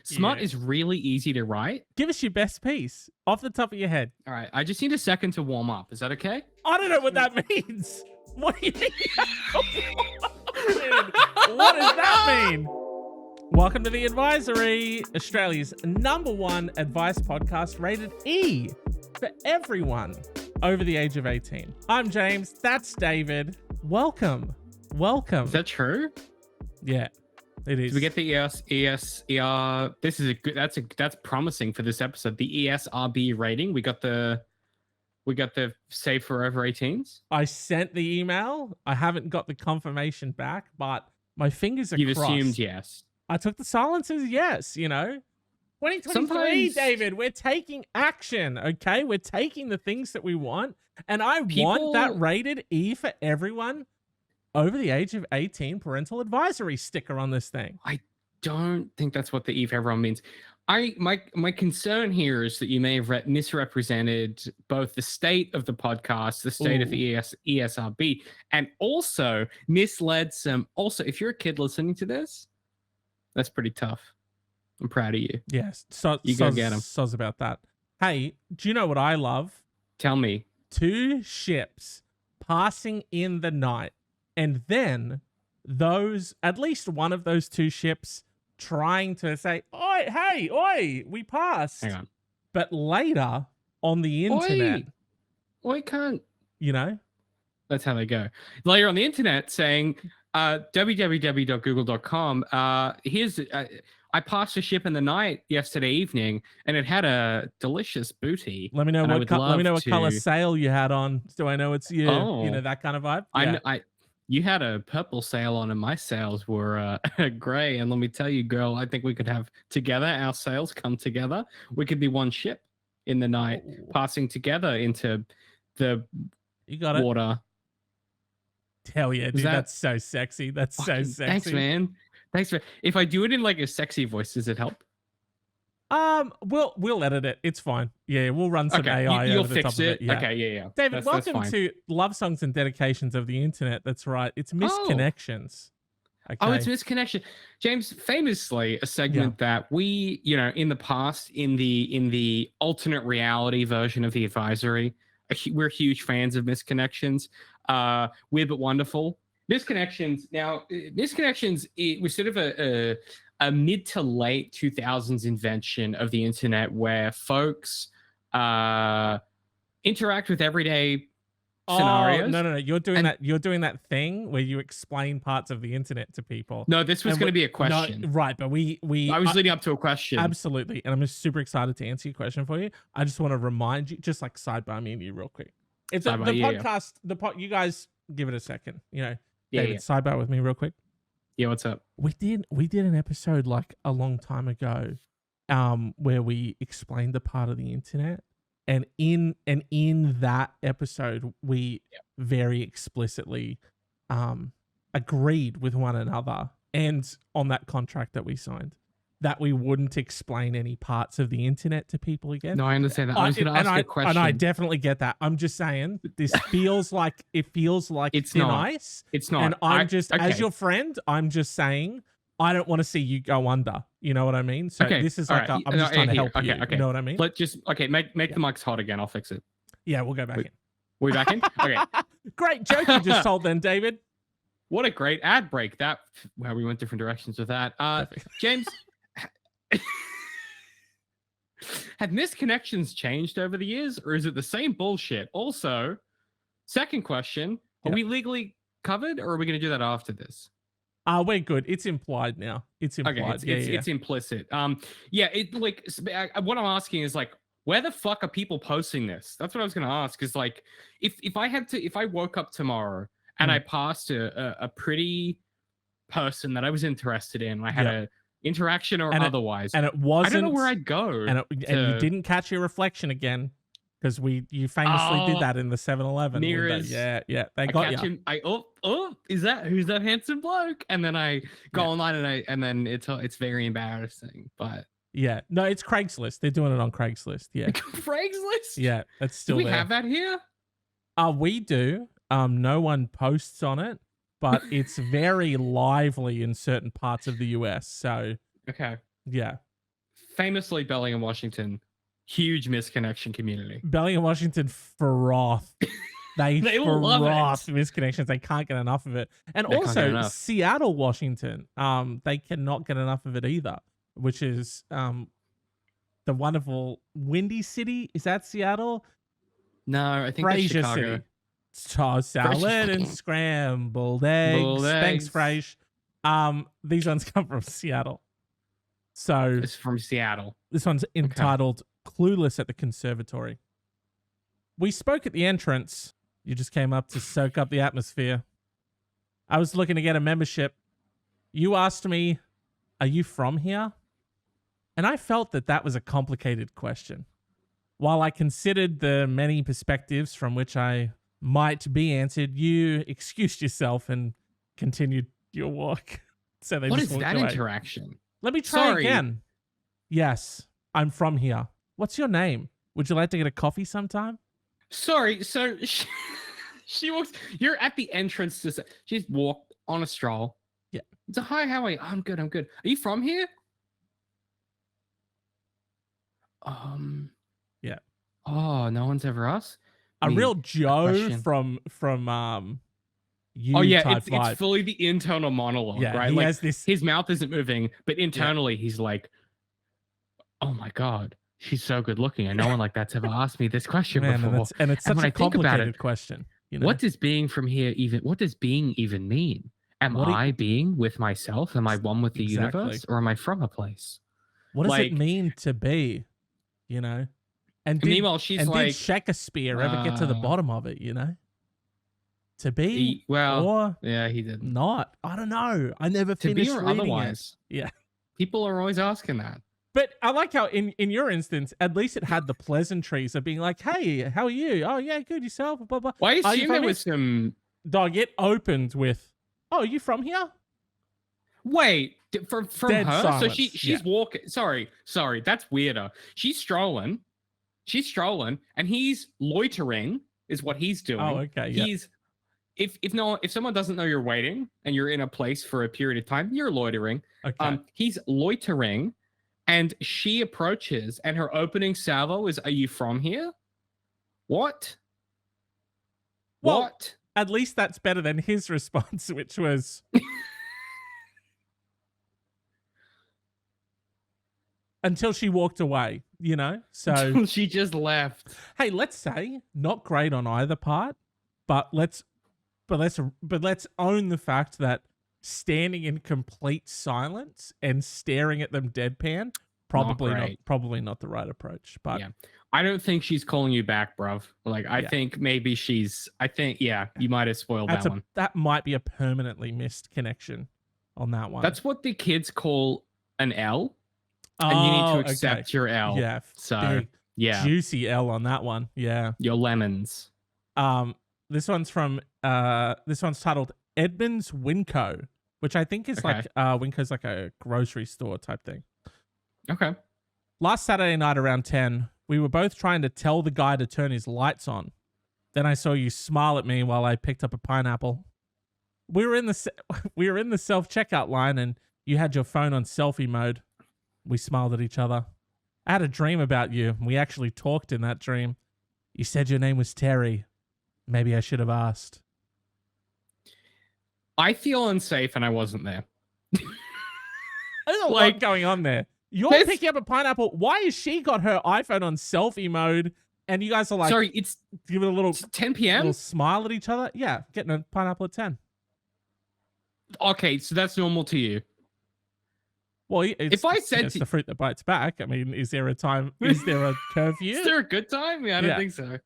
Smut Yeah. is really easy to write. Give us your best piece off the top of your head. All right, I just need a second to warm up. Is that okay? I don't know what that means. What do you think? What does that mean? Welcome to The Advisory, Australia's #1 advice podcast rated E for everyone over the age of 18. I'm James. That's David. Welcome. Is that true? Yeah, it is. Did we get the ER? This is that's promising for this episode. The ESRB rating. We got the Safe for Over 18s. I sent the email. I haven't got the confirmation back, but my fingers are You've crossed. assumed yes. I took the silence as yes, 2023, Sometimes... David, we're taking action, okay? We're taking the things that we want, and I want that rated E for everyone over the age of 18 parental advisory sticker on this thing. I don't think that's what the E for everyone means. My concern here is that you may have misrepresented both the state of the podcast, the state of the ESRB, and also misled some. Also, if you're a kid listening to this, that's pretty tough. I'm proud of you. Yes, so you go get them. Soz about that. Hey, do you know what I love? Tell me. 2 ships passing in the night, and then at least one of those 2 ships trying to say, "Oi, hey, oi, we passed." Hang on. But later on the internet, oi can't. That's how they go. Later on the internet saying, www.google.com. I passed a ship in the night yesterday evening, and it had a delicious booty. Let me know what color sail you had on. Do I know it's you? That kind of vibe. Yeah. You had a purple sail on, and my sails were gray. And let me tell you, girl, I think we could have together. Our sails come together. We could be one ship in the night, passing together into the water. Hell yeah, dude, that's so sexy. That's so sexy. Thanks, man. If I do it in like a sexy voice, does it help? We'll edit it. It's fine. Yeah, we'll run some AI you'll over the fix top of it. Yeah. Okay, yeah. David, welcome to Love Songs and Dedications of the Internet. That's right. It's Misconnections. Okay. Oh, it's Misconnection. James, famously a segment that we, in the past, in the alternate reality version of The Advisory, we're huge fans of Misconnections. Weird but wonderful. Misconnections. Now, Misconnections, it was sort of a mid to late 2000s invention of the internet where folks interact with everyday scenarios. No. You're doing that thing where you explain parts of the internet to people. No, this was going to be a question. No, right, but I was leading up to a question. Absolutely. And I'm just super excited to answer your question for you. I just want to remind you, just like sidebar me and you real quick. It's the podcast, you guys give it a second, David, sidebar with me real quick. Yeah, what's up? We did an episode like a long time ago, where we explained the part of the internet, and in that episode we very explicitly agreed with one another and on that contract that we signed that we wouldn't explain any parts of the internet to people again. No, I understand that. I was going to ask a question. And I definitely get that. I'm just saying this feels like it's thin ice. It's not. And I'm as your friend, I'm just saying I don't want to see you go under. You know what I mean? So this is like I'm just trying to help you. You know what I mean? Make the mics hot again. I'll fix it. Yeah, we'll go back in. We back in? Okay. Great joke you just told then, David. What a great ad break. Where we went different directions with that. James, have misconnections changed over the years, or is it the same bullshit? Also, second question, are we legally covered, or are we going to do that after this? We're good. It's implied now. It's implied. Okay, it's implicit. What I'm asking is like, where the fuck are people posting this? That's what I was going to ask. Is like, if I woke up tomorrow and I passed a pretty person that I was interested in, I had a interaction or otherwise, and it wasn't. I don't know where I'd go, and you didn't catch your reflection again because you famously did that in the 7-Eleven. Yeah, they got you. Who's that handsome bloke? And then I go online and then it's very embarrassing. But yeah, no, it's Craigslist. They're doing it on Craigslist. Yeah, Craigslist. Yeah, that's still. Do we have that here? We do. No one posts on it, but it's very lively in certain parts of the US. So okay, yeah. Famously, Bellingham, Washington, huge misconnection community. Bellingham, Washington froth. They love froth it. misconnections. They can't get enough of it. And They can't get also enough. Seattle, Washington, they cannot get enough of it either, which is the wonderful Windy City. Is that Seattle? No, I think that's Fraser Chicago. City. Tossed salad and scrambled eggs. Thanks, Frasier. These ones come from Seattle. So It's from Seattle. this one's entitled Clueless at the Conservatory. We spoke at the entrance. You just came up to soak up the atmosphere. I was looking to get a membership. You asked me, are you from here? And I felt that that was a complicated question. While I considered the many perspectives from which I might be answered, you excused yourself and continued your walk. So they What just is walked that away. interaction? Let me try Sorry. again. Yes, I'm from here. What's your name? Would you like to get a coffee sometime? Sorry, so she walks. You're at the entrance to. She's walked on a stroll. Yeah. It's a hi. How are you? I'm good. I'm good. Are you from here? Yeah. Oh, no one's ever asked. A Me, real Joe question. from you Oh yeah, type vibe. it's fully the internal monologue, Yeah, right? he Like has this. his mouth isn't moving, but internally he's like, "Oh my god, she's so good looking, and no one like that's ever asked me this question Man, before." and it's And such when a I think about complicated it, question. You know? what does being from here even? What does being even mean? Am What do you- I being with myself? Am I one with the Exactly. universe, or am I from a place? What does like- it mean to be? You know? And did, Meanwhile, she's and like, did Shakespeare ever get to the bottom of it, you know? To be well, or yeah, he didn't. not. I don't know. I never To be finished or reading otherwise. it. Yeah. People are always asking that. But I like how in your instance, at least it had the pleasantries of being like, hey, how are you? Oh, yeah, good. Yourself? Blah, blah. Well, I Are you assume there from was some. Dog, it opened with, oh, are you from here? Wait, from Dead her? silence, So she's walking. Sorry, That's weirder. She's strolling, and he's loitering. Is what he's doing. Oh, okay. Yeah. He's if someone doesn't know you're waiting and you're in a place for a period of time, you're loitering. Okay. He's loitering, and she approaches, and her opening salvo is, "Are you from here?" What? Well, What? At least that's better than his response, which was until she walked away, you know? So, She just left. hey, let's say not great on either part, but let's own the fact that standing in complete silence and staring at them deadpan probably not the right approach. But Yeah. I don't think she's calling you back, bruv. Like, I think maybe you might have spoiled that one. That might be a permanently missed connection on that one. That's what the kids call an L. And you need to accept your L. Yeah. So, big, yeah. juicy L on that one. Yeah. Your lemons. This one's titled Edmund's Winco, which I think is like Winco's like a grocery store type thing. Okay. Last Saturday night around 10, we were both trying to tell the guy to turn his lights on. Then I saw you smile at me while I picked up a pineapple. We were in the self-checkout line and you had your phone on selfie mode. We smiled at each other. I had a dream about you. We actually talked in that dream. You said your name was Terry. Maybe I should have asked. I feel unsafe and I wasn't there. There's a lot going on there. You're picking up a pineapple. Why has she got her iPhone on selfie mode? And you guys are like, sorry, it's give it a little 10 p.m. little smile at each other. Yeah, getting a pineapple at 10. Okay, so that's normal to you. Well, if I said it's the fruit that bites back. I mean, is there a time? Is there a curfew? Is there a good time? Yeah, I don't think so.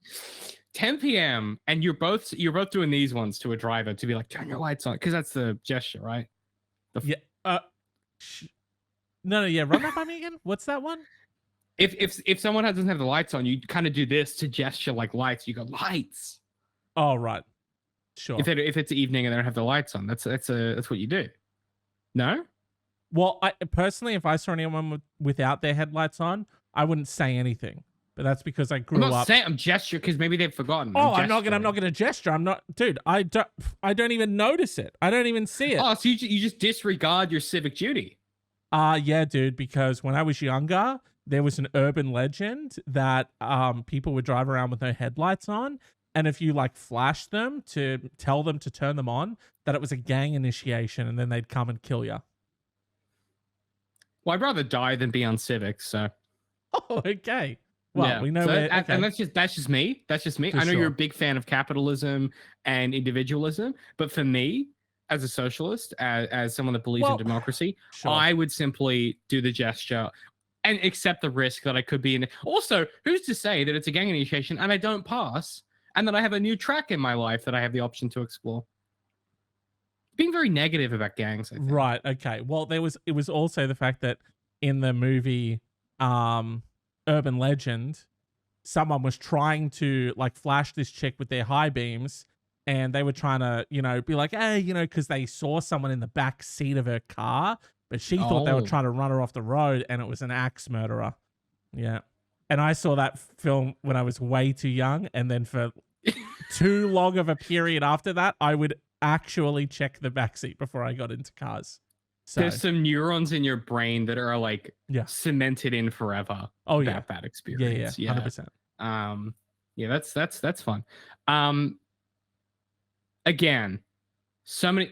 10 p.m. and you're both doing these ones to a driver to be like, turn your lights on, because that's the gesture, right? No, yeah. Run that by me again. What's that one? If someone doesn't have the lights on, you kind of do this to gesture like lights. You go lights. Oh right, sure. If it's evening and they don't have the lights on, that's what you do. No. Well, I personally, if I saw anyone without their headlights on, I wouldn't say anything. But that's because I grew up. I'm gesture because maybe they've forgotten. I'm not gonna gesture. I'm not, dude. I don't even notice it. I don't even see it. Oh, so you just disregard your civic duty. Yeah, dude, because when I was younger, there was an urban legend that people would drive around with no headlights on, and if you like flashed them to tell them to turn them on, that it was a gang initiation, and then they'd come and kill you. Well, I'd rather die than be uncivic, so. Oh, okay. Well, Yeah. we know So where. that, Okay. and that's just me. That's just me. For I know you're sure. a big fan of capitalism and individualism, but for me, as a socialist, as someone that believes in Well, democracy, sure. I would simply do the gesture and accept the risk that I could be in. Also, who's to say that it's a gang initiation and I don't pass, and that I have a new track in my life that I have the option to explore? Being very negative about gangs, I think. Right. Okay. Well, it was also the fact that in the movie Urban Legend, someone was trying to like flash this chick with their high beams, and they were trying to, you know, be like, hey, you know, because they saw someone in the back seat of her car, but she thought they were trying to run her off the road, and it was an axe murderer. Yeah. And I saw that film when I was way too young, and then for too long of a period after that, I would actually check the backseat before I got into cars. So, there's some neurons in your brain that are like cemented in forever. Oh yeah, that experience. Yeah, 100%. Yeah, that's fun. Again, so many.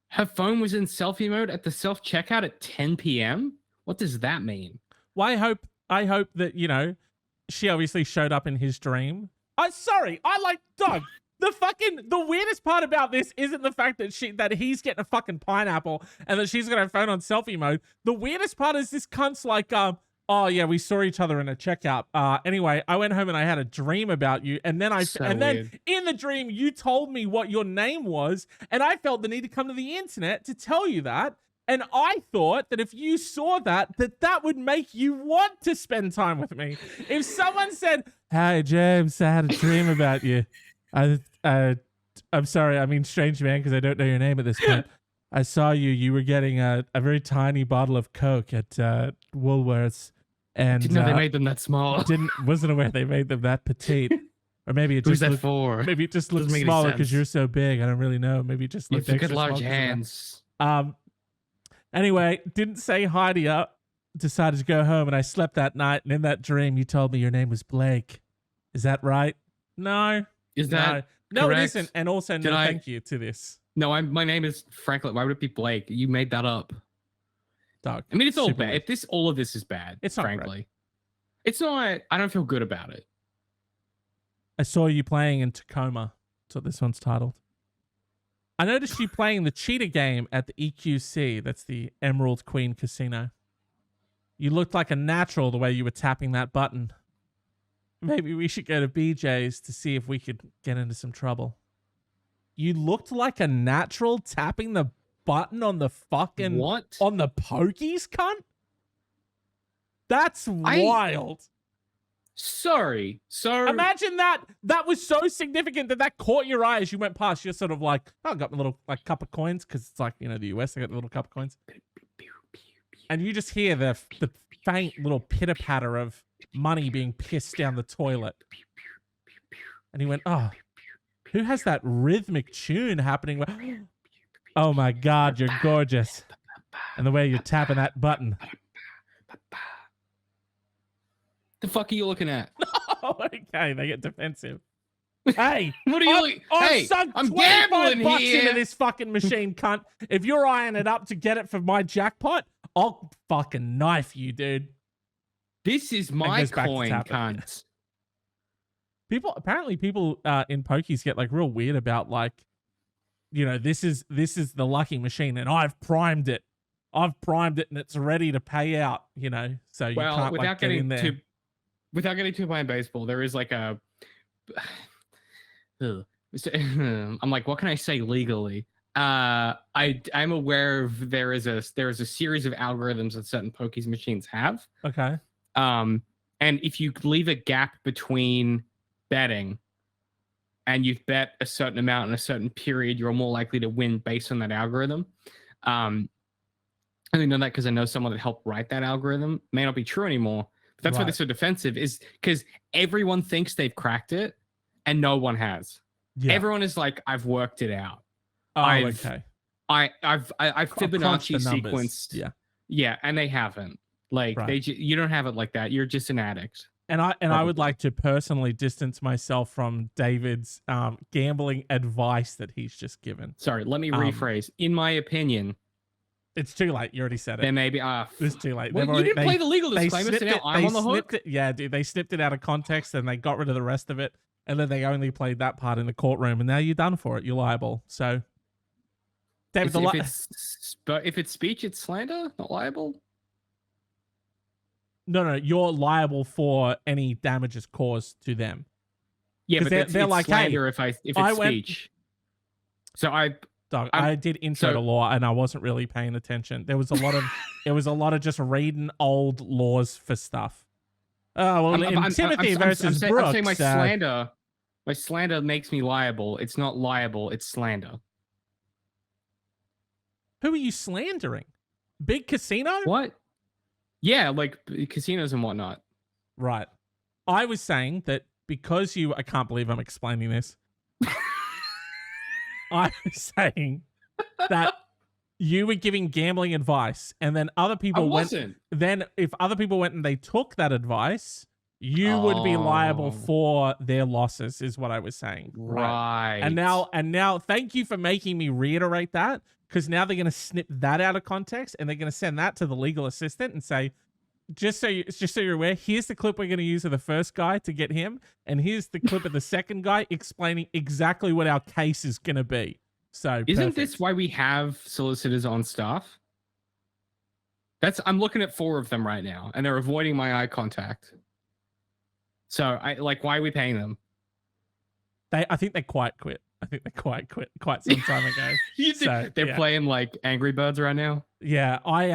Her phone was in selfie mode at the self checkout at 10 p.m. What does that mean? Well, I hope that, you know, she obviously showed up in his dream. Doug. The weirdest part about this isn't the fact that he's getting a fucking pineapple and that she's got her phone on selfie mode. The weirdest part is this cunt's like, oh yeah, we saw each other in a checkout. Anyway, I went home and I had a dream about you, and then then in the dream you told me what your name was, and I felt the need to come to the internet to tell you that. And I thought that if you saw that would make you want to spend time with me. If someone said, "Hi, James, I had a dream about you. I'm sorry, I mean strange man, because I don't know your name at this point. I saw you were getting a very tiny bottle of Coke at Woolworths, and didn't know they made them that small. Wasn't aware they made them that petite, or maybe it just maybe it just looked smaller because you're so big. I don't really know. Maybe it just looked extra small. Large hands. Anyway, didn't say hi to you. Decided to go home, and I slept that night. And in that dream, you told me your name was Blake. Is that right? No. Is that no? correct? It isn't. And also, no, thank you to this. No, my name is Franklin. Why would it be Blake? You made that up. Dog. I mean, it's all bad. All of this is bad. It's not frankly. Great. It's not. I don't feel good about it. I saw you playing in Tacoma. That's what this one's titled. I noticed you playing the cheetah game at the EQC. That's the Emerald Queen Casino. You looked like a natural the way you were tapping that button. Maybe we should go to BJ's to see if we could get into some trouble. You looked like a natural tapping the button on the fucking... What? On the pokies, cunt? That's wild. Sorry. So imagine that was so significant that caught your eye as you went past. You're sort of like, oh, I got my little like cup of coins, because it's like, you know, the US, I got the little cup of coins. And you just hear the faint little pitter-patter of money being pissed down the toilet. And he went, oh, who has that rhythmic tune happening? Oh my God, you're gorgeous. And the way you're tapping that button. The fuck are you looking at? Oh, okay, they get defensive. Hey, what are you? I'm gambling here. Into this fucking machine, cunt. If you're eyeing it up to get it for my jackpot, I'll fucking knife you, dude. This is my coin, cunt. Apparently people in pokies get like real weird about like, you know, this is the lucky machine, and I've primed it. And it's ready to pay out. You know, so you can't like get in there. Without getting too behind baseball, there is like a. I'm like, what can I say legally? I'm aware of there is a series of algorithms that certain pokies machines have. Okay. And if you leave a gap between betting, and you've bet a certain amount in a certain period, you're more likely to win based on that algorithm. I only know that because I know someone that helped write that algorithm. May not be true anymore. But that's why they're so defensive, is because everyone thinks they've cracked it, and no one has. Yeah. Everyone is like, I've worked it out. Oh, okay. I've Fibonacci sequenced. Yeah. Yeah, and they haven't. Like Right. you don't have it like that. You're just an addict. And I Probably. would like to personally distance myself from David's gambling advice that he's just given. Sorry, let me Um, rephrase. In my opinion, It's too late. You already said it. there may be It's too late. well, They've you already didn't play the legal they disclaimer, so snipped now it. I'm They on the hook. snipped it. Yeah, dude. They snipped it out of context and they got rid of the rest of it. And then they only played that part in the courtroom. And now you're done for it. You're liable. So, David, If it's speech, it's slander, not liable. no, you're liable for any damages caused to them. Yeah, but they're like slander if it's speech. So I did intro to law and I wasn't really paying attention. There was a lot of it was a lot of just reading old laws for stuff. Oh well, in Timothy versus Brooks, I'm saying my slander makes me liable. It's not liable, it's slander. Who are you slandering? Big Casino? What? Yeah, like casinos and whatnot. Right. I was saying that because I can't believe I'm explaining this. I was saying that you were giving gambling advice and then other people then if other people went and they took that advice, you would be liable for their losses is what I was saying. Right. And now thank you for making me reiterate that, because now they're going to snip that out of context and they're going to send that to the legal assistant and say, just so you're aware, here's the clip we're going to use of the first guy to get him, and here's the clip of the second guy explaining exactly what our case is going to be. So isn't this why we have solicitors on staff? I'm looking at 4 of them right now, and they're avoiding my eye contact. So why are we paying them? I think they quite quit. I think they quite some time ago. They're playing like Angry Birds right now. Yeah, I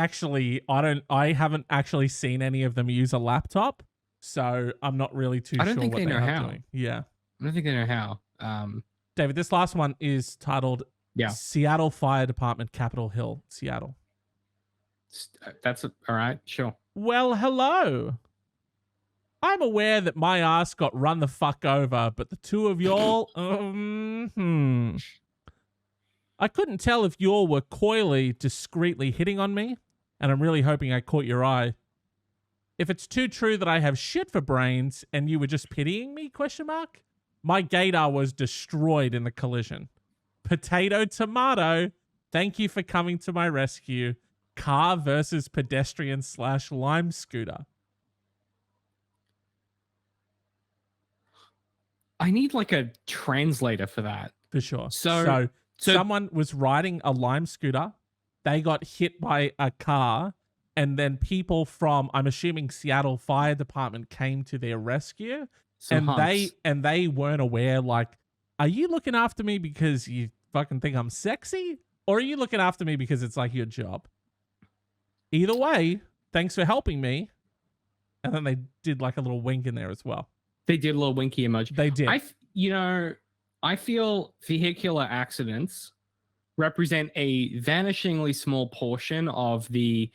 haven't actually seen any of them use a laptop, so I'm not really too sure. I don't think they know how. Doing. Yeah, I don't think they know how. David, this last one is titled Seattle Fire Department, Capitol Hill, Seattle. That's all right. Sure. Well, hello. I'm aware that my ass got run the fuck over, but the two of y'all, I couldn't tell if y'all were coyly, discreetly hitting on me, and I'm really hoping I caught your eye. If it's too true that I have shit for brains and you were just pitying me, ? My gaydar was destroyed in the collision. Potato, tomato, thank you for coming to my rescue. Car versus pedestrian / lime scooter. I need like a translator for that. For sure. So someone was riding a lime scooter. They got hit by a car. And then people from, I'm assuming, Seattle Fire Department came to their rescue. And they weren't aware, like, are you looking after me because you fucking think I'm sexy? Or are you looking after me because it's like your job? Either way, thanks for helping me. And then they did like a little wink in there as well. They did a little winky emoji. They did. I feel vehicular accidents represent a vanishingly small portion of the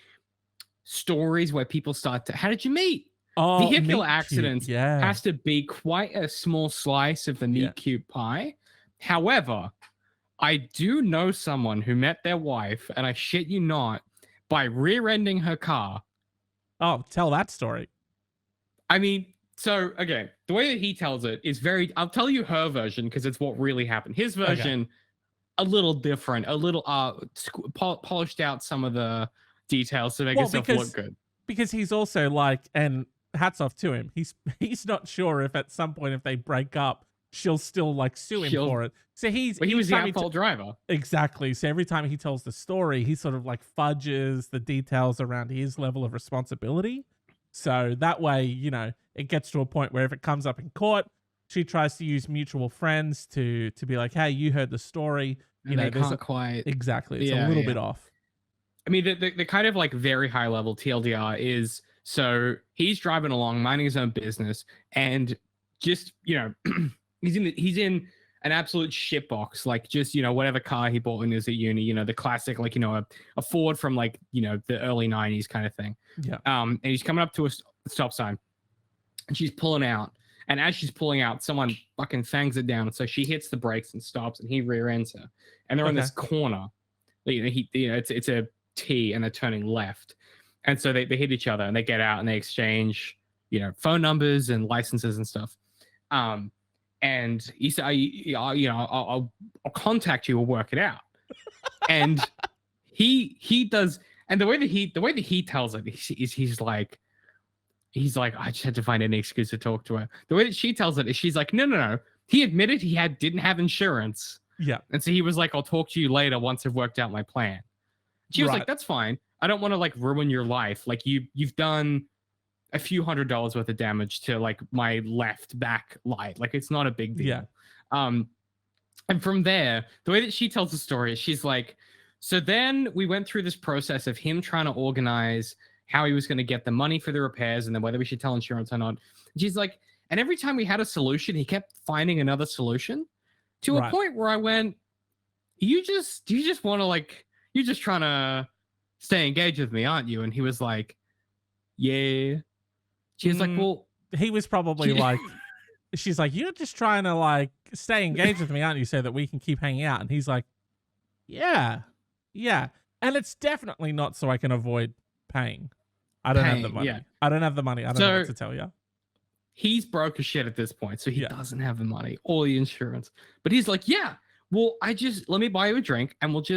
stories where people start to, how did you meet? Vehicular accidents has to be quite a small slice of the meat cute pie. However, I do know someone who met their wife, and I shit you not, by rear-ending her car. Oh, tell that story. I mean, so, okay, the way that he tells it is I'll tell you her version because it's what really happened. His version, a little different, a little polished out some of the details to make himself look good. Because he's also like, and hats off to him, he's not sure if at some point if they break up, she'll still like sue him for it. So he was the at-fault driver. Exactly. So every time he tells the story, he sort of like fudges the details around his level of responsibility. So that way, it gets to a point where if it comes up in court, she tries to use mutual friends to be like, hey, you heard the story. They can't quite. Exactly. It's a little bit off. I mean, the kind of like very high level TLDR is, so he's driving along, minding his own business, and just, he's in an absolute shitbox, like just, whatever car he bought when he was at uni, the classic, like, a Ford from like, the early 90s kind of thing. Yeah. And he's coming up to a stop sign and she's pulling out. And as she's pulling out, someone fucking fangs it down. And so she hits the brakes and stops and he rear ends her. And they're in this corner. It's a T and they're turning left. And so they hit each other and they get out and they exchange, phone numbers and licenses and stuff. And he said, I'll contact you, we'll work it out. And he does, and the way that he tells it is he's like, I just had to find any excuse to talk to her. The way that she tells it is she's like, no. He admitted he didn't have insurance. Yeah. And so he was like, I'll talk to you later once I've worked out my plan. She was like, that's fine. I don't want to like ruin your life. Like you've done a few $100s worth of damage to like my left back light. Like it's not a big deal. Yeah. And from there, the way that she tells the story is she's like, so then we went through this process of him trying to organize how he was going to get the money for the repairs and then whether we should tell insurance or not. And she's like, and every time we had a solution, he kept finding another solution to a point where I went, you just want to like, you're just trying to stay engaged with me, aren't you? And he was like, yeah. She was like, well, he was probably like, she's like, you're just trying to like stay engaged with me, aren't you? So that we can keep hanging out. And he's like, yeah. And it's definitely not so I can avoid paying. I don't have the money. Yeah. I don't have the money. I don't know what to tell you. He's broke as shit at this point. So he doesn't have the money or the insurance. But he's like, yeah, well, let me buy you a drink and let's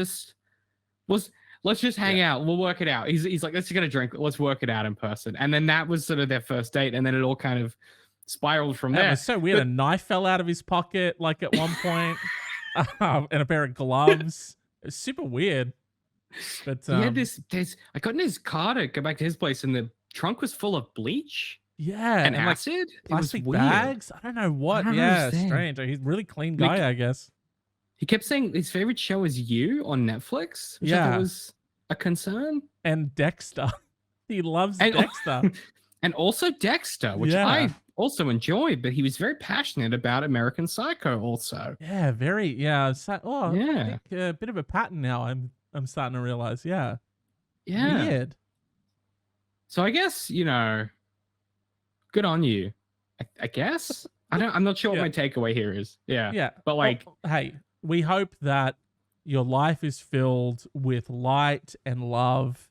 just hang out. We'll work it out. He's like, let's get a drink. Let's work it out in person. And then that was sort of their first date. And then it all kind of spiraled from there. It was so weird. A knife fell out of his pocket, like at one point, and a pair of gloves. It was super weird. But he had I got in his car to go back to his place, and the trunk was full of bleach. Yeah, and acid. Like plastic bags. I don't know what. Strange. He's a really clean guy, I guess. He kept saying his favorite show is You on Netflix, which I thought was a concern. And Dexter. He loves Dexter. And also Dexter, which I also enjoyed, but he was very passionate about American Psycho also. Yeah, very. Yeah. I think a bit of a pattern now. I'm starting to realize. Yeah. Weird. So I guess, good on you. I guess. I'm not sure what my takeaway here is. Yeah. Yeah. But like, hey, we hope that your life is filled with light and love.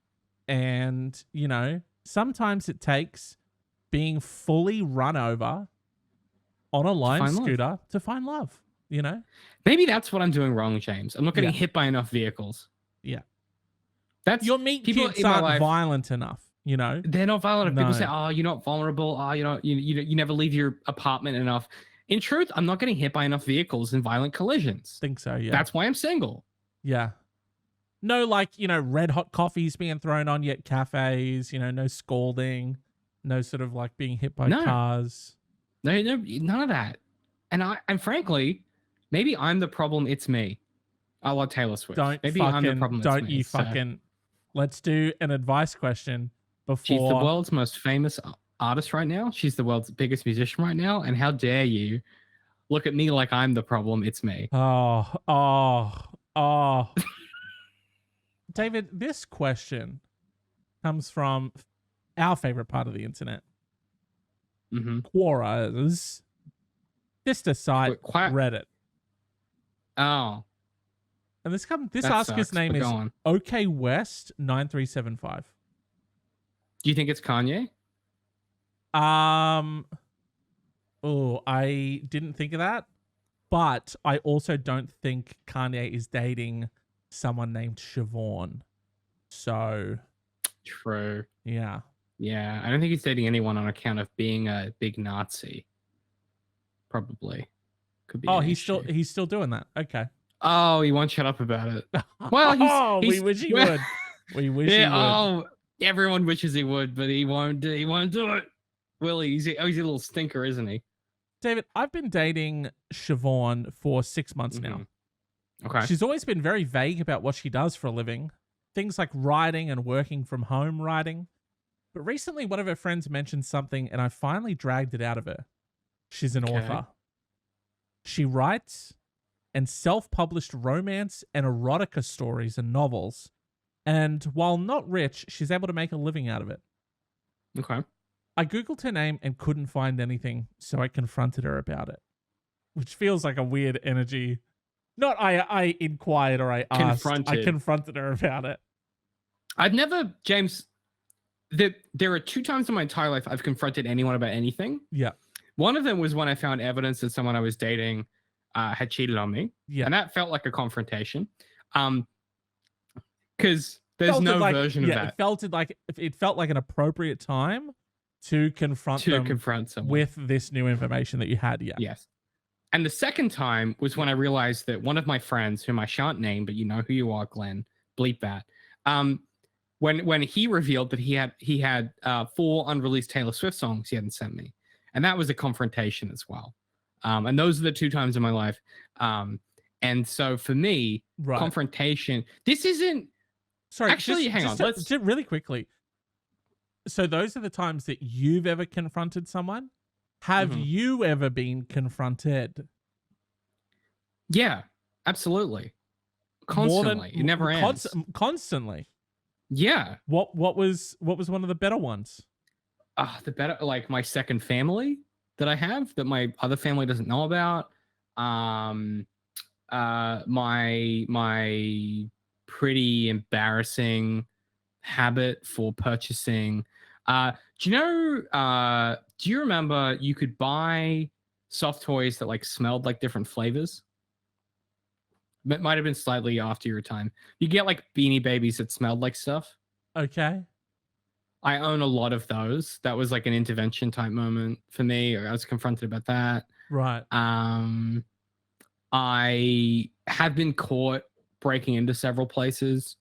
And, sometimes it takes being fully run over on a lime scooter to find love, Maybe that's what I'm doing wrong, James. I'm not getting hit by enough vehicles. Yeah. That's your meat cutes aren't violent enough, They're not violent. No. People say, oh, you're not vulnerable. Oh, you never leave your apartment enough. In truth, I'm not getting hit by enough vehicles in violent collisions. Think so, yeah. That's why I'm single. Yeah. No, like, red hot coffees being thrown on you at cafes, no scalding, no sort of like being hit by cars. No, none of that. And frankly, maybe I'm the problem. It's me. I love Taylor Swift. Maybe I'm the problem. Don't you fucking. Let's do an advice question before. She's the world's most famous artist right now. She's the world's biggest musician right now. And how dare you look at me like I'm the problem? It's me. Oh. David, this question comes from our favorite part of the internet. Quora's sister site, Reddit. Oh. And this asker's name is OK West 9375. Do you think it's Kanye? I didn't think of that. But I also don't think Kanye is dating someone named Siobhan. So true. Yeah. Yeah. I don't think he's dating anyone on account of being a big Nazi. Probably. Could be. Oh, he's still doing that. Okay. Oh, he won't shut up about it. Well, we wish he would. We wish he would. Oh, everyone wishes he would, but he won't do it. Will he? He's a little stinker, isn't he? David, I've been dating Siobhan for 6 months now. Okay. She's always been very vague about what she does for a living. Things like writing and working from home writing. But recently, one of her friends mentioned something, and I finally dragged it out of her. She's an author. She writes and self-published romance and erotica stories and novels. And while not rich, she's able to make a living out of it. Okay. I Googled her name and couldn't find anything, so I confronted her about it. Which feels like a weird energy. Not I inquired or I asked. I confronted her about it. I've never, James, there are 2 times in my entire life I've confronted anyone about anything. Yeah. One of them was when I found evidence that someone I was dating had cheated on me. Yeah. And that felt like a confrontation. Because there's no version of that. It felt like an appropriate time to confront someone with this new information that you had. Yeah. Yes. And the second time was when I realized that one of my friends, whom I shan't name, but you know who you are, Glenn, bleep that. When he revealed that he had 4 unreleased Taylor Swift songs he hadn't sent me, and that was a confrontation as well. And those are the 2 times in my life. And so for me, confrontation. This isn't. Sorry, actually, hang on. Let's just really quickly. So those are the times that you've ever confronted someone. Have you ever been confronted? Yeah, absolutely. Constantly. It never ends. Constantly. Yeah. What was one of the better ones? The better, like my second family that I have that my other family doesn't know about. My pretty embarrassing habit for purchasing. Do you remember you could buy soft toys that like smelled like different flavors? It might have been slightly after your time. You get like Beanie Babies that smelled like stuff. Okay. I own a lot of those. That was like an intervention type moment for me. I was confronted about that. Right. I have been caught breaking into several places.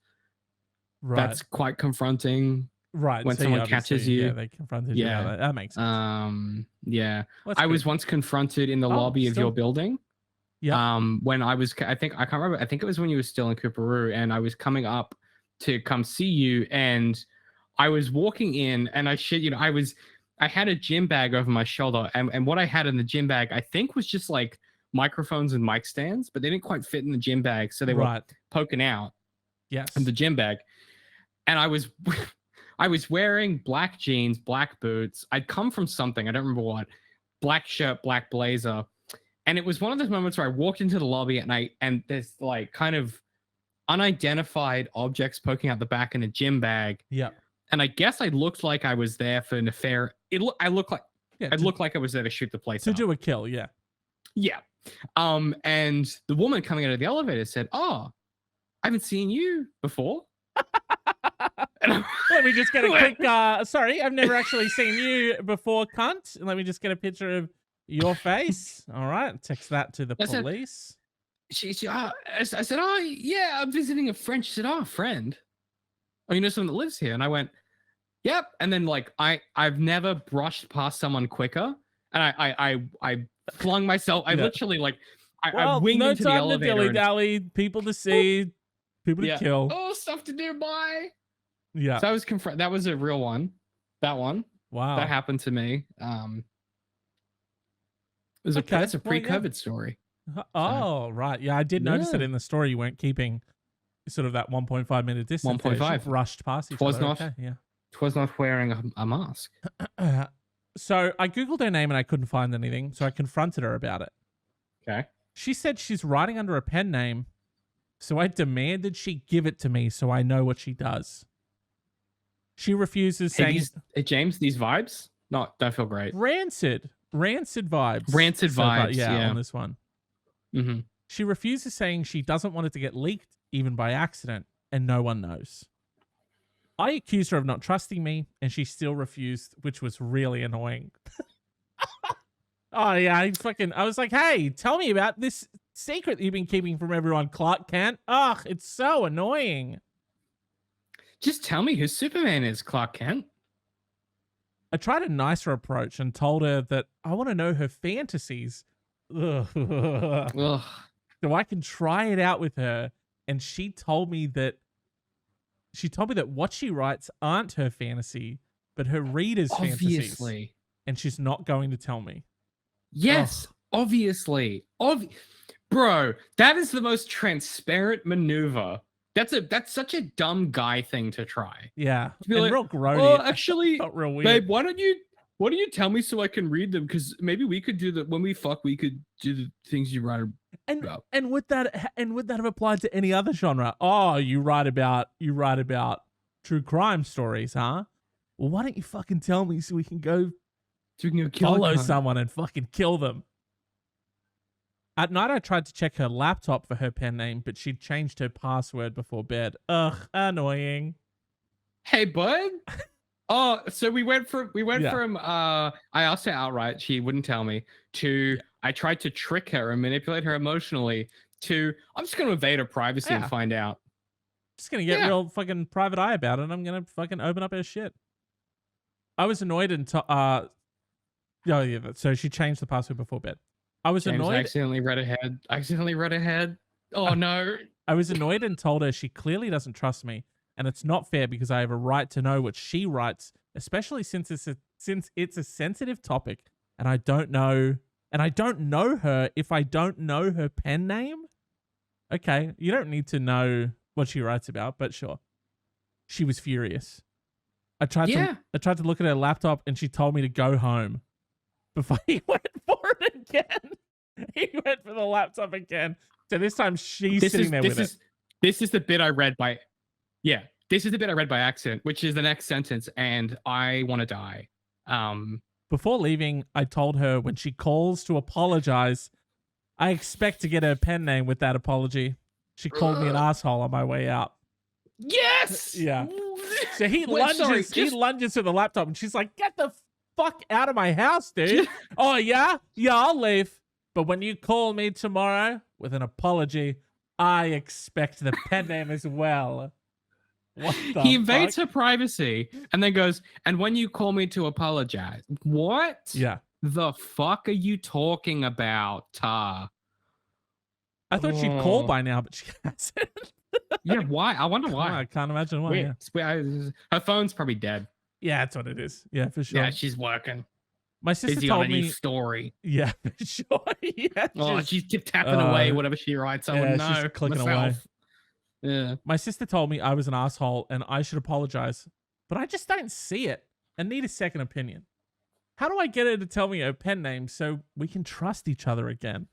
Right. That's quite confronting. Right. When someone catches you. Yeah, they confronted you. That makes sense. Yeah. I was once confronted in the lobby of your building. Yeah. When I can't remember. I think it was when you were still in Cooperoo, and I was coming up to come see you, and I was walking in, and I had a gym bag over my shoulder, and what I had in the gym bag, I think, was just like microphones and mic stands, but they didn't quite fit in the gym bag, so they were poking out. Yes. In the gym bag, and I was wearing black jeans, black boots. I'd come from something, I don't remember what, black shirt, black blazer. And it was one of those moments where I walked into the lobby and there's like kind of unidentified objects poking out the back in a gym bag. Yeah. And I guess I looked like I was there for an affair. I looked like I was there to shoot the place to up. Do a kill. Yeah. Yeah. And the woman coming out of the elevator said, "Oh, I haven't seen you before." Let me just get a quick, sorry, I've never actually seen you before, cunt. Let me just get a picture of your face. All right. Text that to the police. I said, "Oh, yeah, I'm visiting a friend." She said, "Oh, a friend? Oh, you know someone that lives here?" And I went, "Yep." And then like, I've never brushed past someone quicker. And I flung myself. I literally like, I winged into the elevator. No time to dilly-dally. People to see. People to kill. Oh, stuff to do. Bye. Yeah. So I was that was a real one. That one. Wow. That happened to me. That's a pre-COVID story. Oh, right. Yeah, I did notice that in the story you weren't keeping sort of that 1.5 minute distance. 1.5 rushed past each other. Twas not wearing a mask. So I Googled her name and I couldn't find anything. So I confronted her about it. Okay. She said she's writing under a pen name. So I demanded she give it to me so I know what she does. She refuses, saying, James, these vibes don't feel great. Rancid vibes. Rancid vibes. Yeah, on this one. Mm-hmm. She refuses, saying she doesn't want it to get leaked, even by accident, and no one knows. I accused her of not trusting me, and she still refused, which was really annoying. Oh yeah, I was like, "Hey, tell me about this secret that you've been keeping from everyone, Clark Kent." Ugh, it's so annoying. Just tell me who Superman is, Clark Kent. I tried a nicer approach and told her that I want to know her fantasies. Ugh. So I can try it out with her, and she told me that what she writes aren't her fantasy, but her readers' fantasies. And she's not going to tell me. Yes, obviously. Bro, that is the most transparent maneuver. That's such a dumb guy thing to try. Yeah. To be like, real grody. "Oh, actually, felt real weird. Babe, why don't you tell me so I can read them? Because maybe we could do that when we fuck. We could do the things you write about." And would that have applied to any other genre? Oh, you write about true crime stories, huh? well, why don't you fucking tell me so we can go So we can go kill a follow cunt. someone and fucking kill them. At night, I tried to check her laptop for her pen name, but she'd changed her password before bed. Ugh, annoying. Hey, bud. Oh, so we went from I asked her outright, she wouldn't tell me, to I tried to trick her and manipulate her emotionally, to I'm just gonna invade her privacy and find out. Just gonna get real fucking private eye about it, and I'm gonna fucking open up her shit. I was annoyed until so she changed the password before bed. I was annoyed. I accidentally read ahead. Oh no. I was annoyed and told her she clearly doesn't trust me, and it's not fair because I have a right to know what she writes, especially since it's a sensitive topic, and I don't know her if I don't know her pen name. Okay, you don't need to know what she writes about, but sure. She was furious. I tried to look at her laptop, and she told me to go home. Before he went for it again. He went for the laptop again. So this time she's sitting there with it. This is the bit I read by this is the bit I read by accident, which is the next sentence, and I want to die. Before leaving, I told her when she calls to apologize, I expect to get her pen name with that apology. She called me an asshole on my way out. Yes! Yeah. So he lunges to the laptop, and she's like, get the fuck out of my house, dude. Oh, yeah? Yeah, I'll leave. But when you call me tomorrow with an apology, I expect the pen name as well. What the He invades fuck? her privacy and then goes, and when you call me to apologize, what? Yeah. The fuck are you talking about, Tar? I thought she'd call by now, but she hasn't. Yeah, why? I wonder why. I can't imagine why. Her phone's probably dead. Yeah, that's what it is. Yeah, for sure. Yeah, she's working. My sister Busy told on a me new story. Yeah, for sure. Yeah. She's tapping away whatever she writes. I wouldn't know. She's clicking myself. away. Yeah. My sister told me I was an asshole and I should apologize, but I just don't see it and need a second opinion. How do I get her to tell me her pen name so we can trust each other again?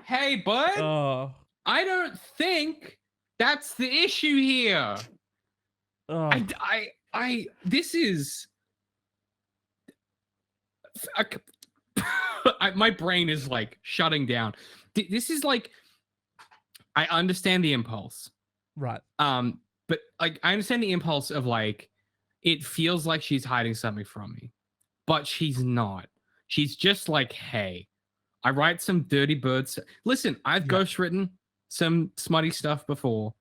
Hey, bud. Oh. I don't think that's the issue here. Oh. This is my brain is like shutting down. This is like, I understand the impulse. Right. But like, I understand the impulse of like, it feels like she's hiding something from me, but she's not. She's just like, hey, I write some dirty birds. Listen, I've ghostwritten some smutty stuff before,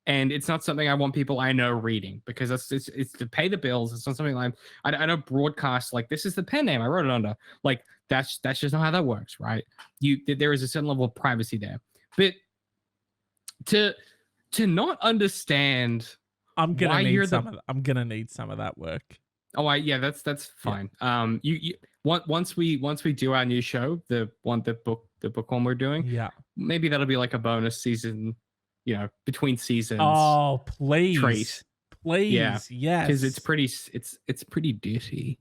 and it's not something I want people I know reading because it's to pay the bills. It's not something like I don't broadcast like this is the pen name I wrote it under. Like that's just not how that works, right? There is a certain level of privacy there, but to not understand, I'm gonna need some of that work. Oh, that's fine. Yeah. Once we do our new show, the book one we're doing, maybe that'll be like a bonus season, between seasons. Oh, please, treat. Please, yes, because it's pretty dirty.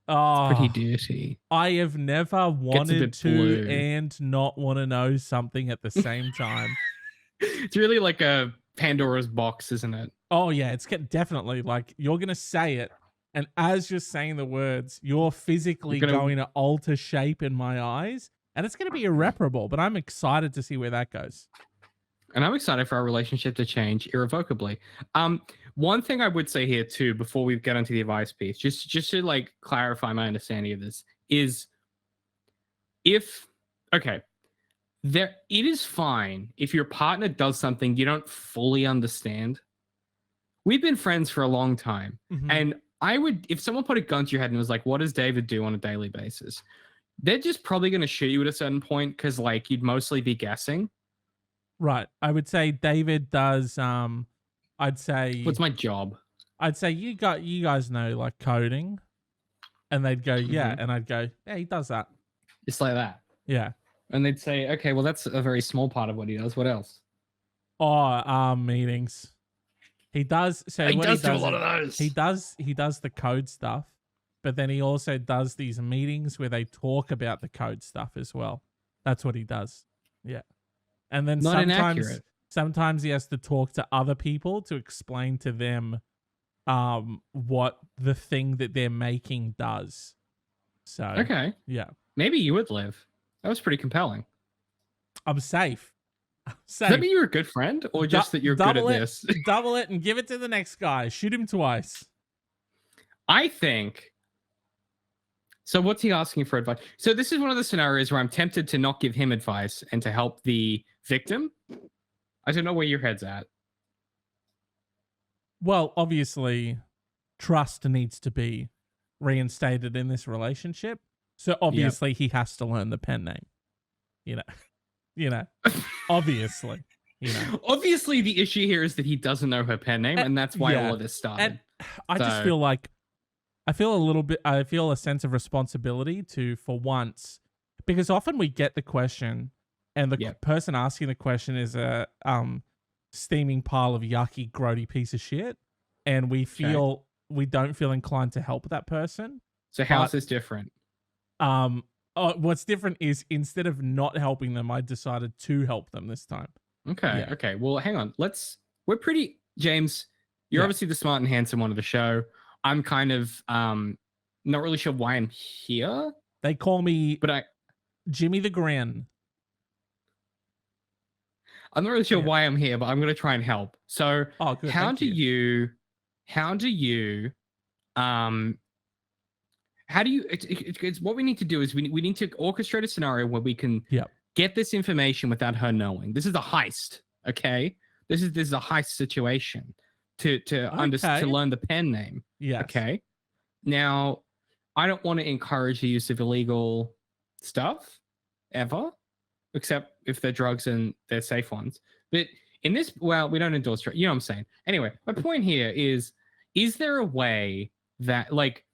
Oh, it's pretty dirty. I have never wanted to and not want to know something at the same time. It's really like a Pandora's box, isn't it? Oh yeah, it's definitely like you're gonna say it, and as you're saying the words, you're physically going to alter shape in my eyes, and it's gonna be irreparable. But I'm excited to see where that goes. And I'm excited for our relationship to change irrevocably. One thing I would say here too, before we get into the advice piece, just to like clarify my understanding of this, is it is fine if your partner does something you don't fully understand. We've been friends for a long time, and if someone put a gun to your head and was like, "What does David do on a daily basis?" They're just probably going to shoot you at a certain point because like you'd mostly be guessing. Right. I would say David does. I'd say. What's my job? I'd say you guys know like coding, and they'd go yeah, and I'd go yeah, he does that. Just like that. Yeah. And they'd say, okay, well that's a very small part of what he does. What else? Oh, meetings. He does. So he does do a lot of those. He does the code stuff, but then he also does these meetings where they talk about the code stuff as well. That's what he does. Yeah. And then Sometimes he has to talk to other people to explain to them what the thing that they're making does. So, Okay. yeah. Maybe you would live. That was pretty compelling. I'm safe. Does that mean you're a good friend, or just that you're good at this? Double it and give it to the next guy. Shoot him twice. I think. So what's he asking for advice? So this is one of the scenarios where I'm tempted to not give him advice and to help the victim. I don't know where your head's at. Well, obviously, trust needs to be reinstated in this relationship. So obviously he has to learn the pen name. You know, obviously, Obviously, the issue here is that he doesn't know her pen name, and that's why all of this started. And I just feel like I feel a sense of responsibility to, for once, because often we get the question and the person asking the question is a steaming pile of yucky, grody piece of shit. And we don't feel inclined to help that person. So how's this different? What's different is instead of not helping them, I decided to help them this time. Okay. Yeah. Okay. Well, hang on. James, you're obviously the smart and handsome one of the show. I'm kind of not really sure why I'm here. They call me Jimmy the Grin. I'm not really sure why I'm here, but I'm going to try and help. So good, how do you it's what we need to do is we need to orchestrate a scenario where we can get this information without her knowing. This is a heist, okay? This is a heist situation to learn the pen name. Yeah. Okay. Now, I don't want to encourage the use of illegal stuff ever, except if they're drugs and they're safe ones. But in this, well, we don't endorse drugs. You know what I'm saying? Anyway, my point here is there a way that, like,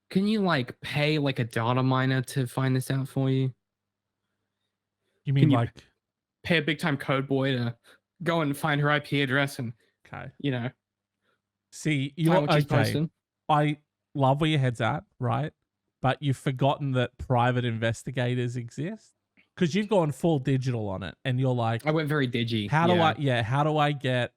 can you, like, pay, like, a data miner to find this out for you? You mean pay a big time code boy to go and find her IP address and, see, you're okay. I love where your head's at, right? But you've forgotten that private investigators exist because you've gone full digital on it, and you're like, I went very digi. How do I get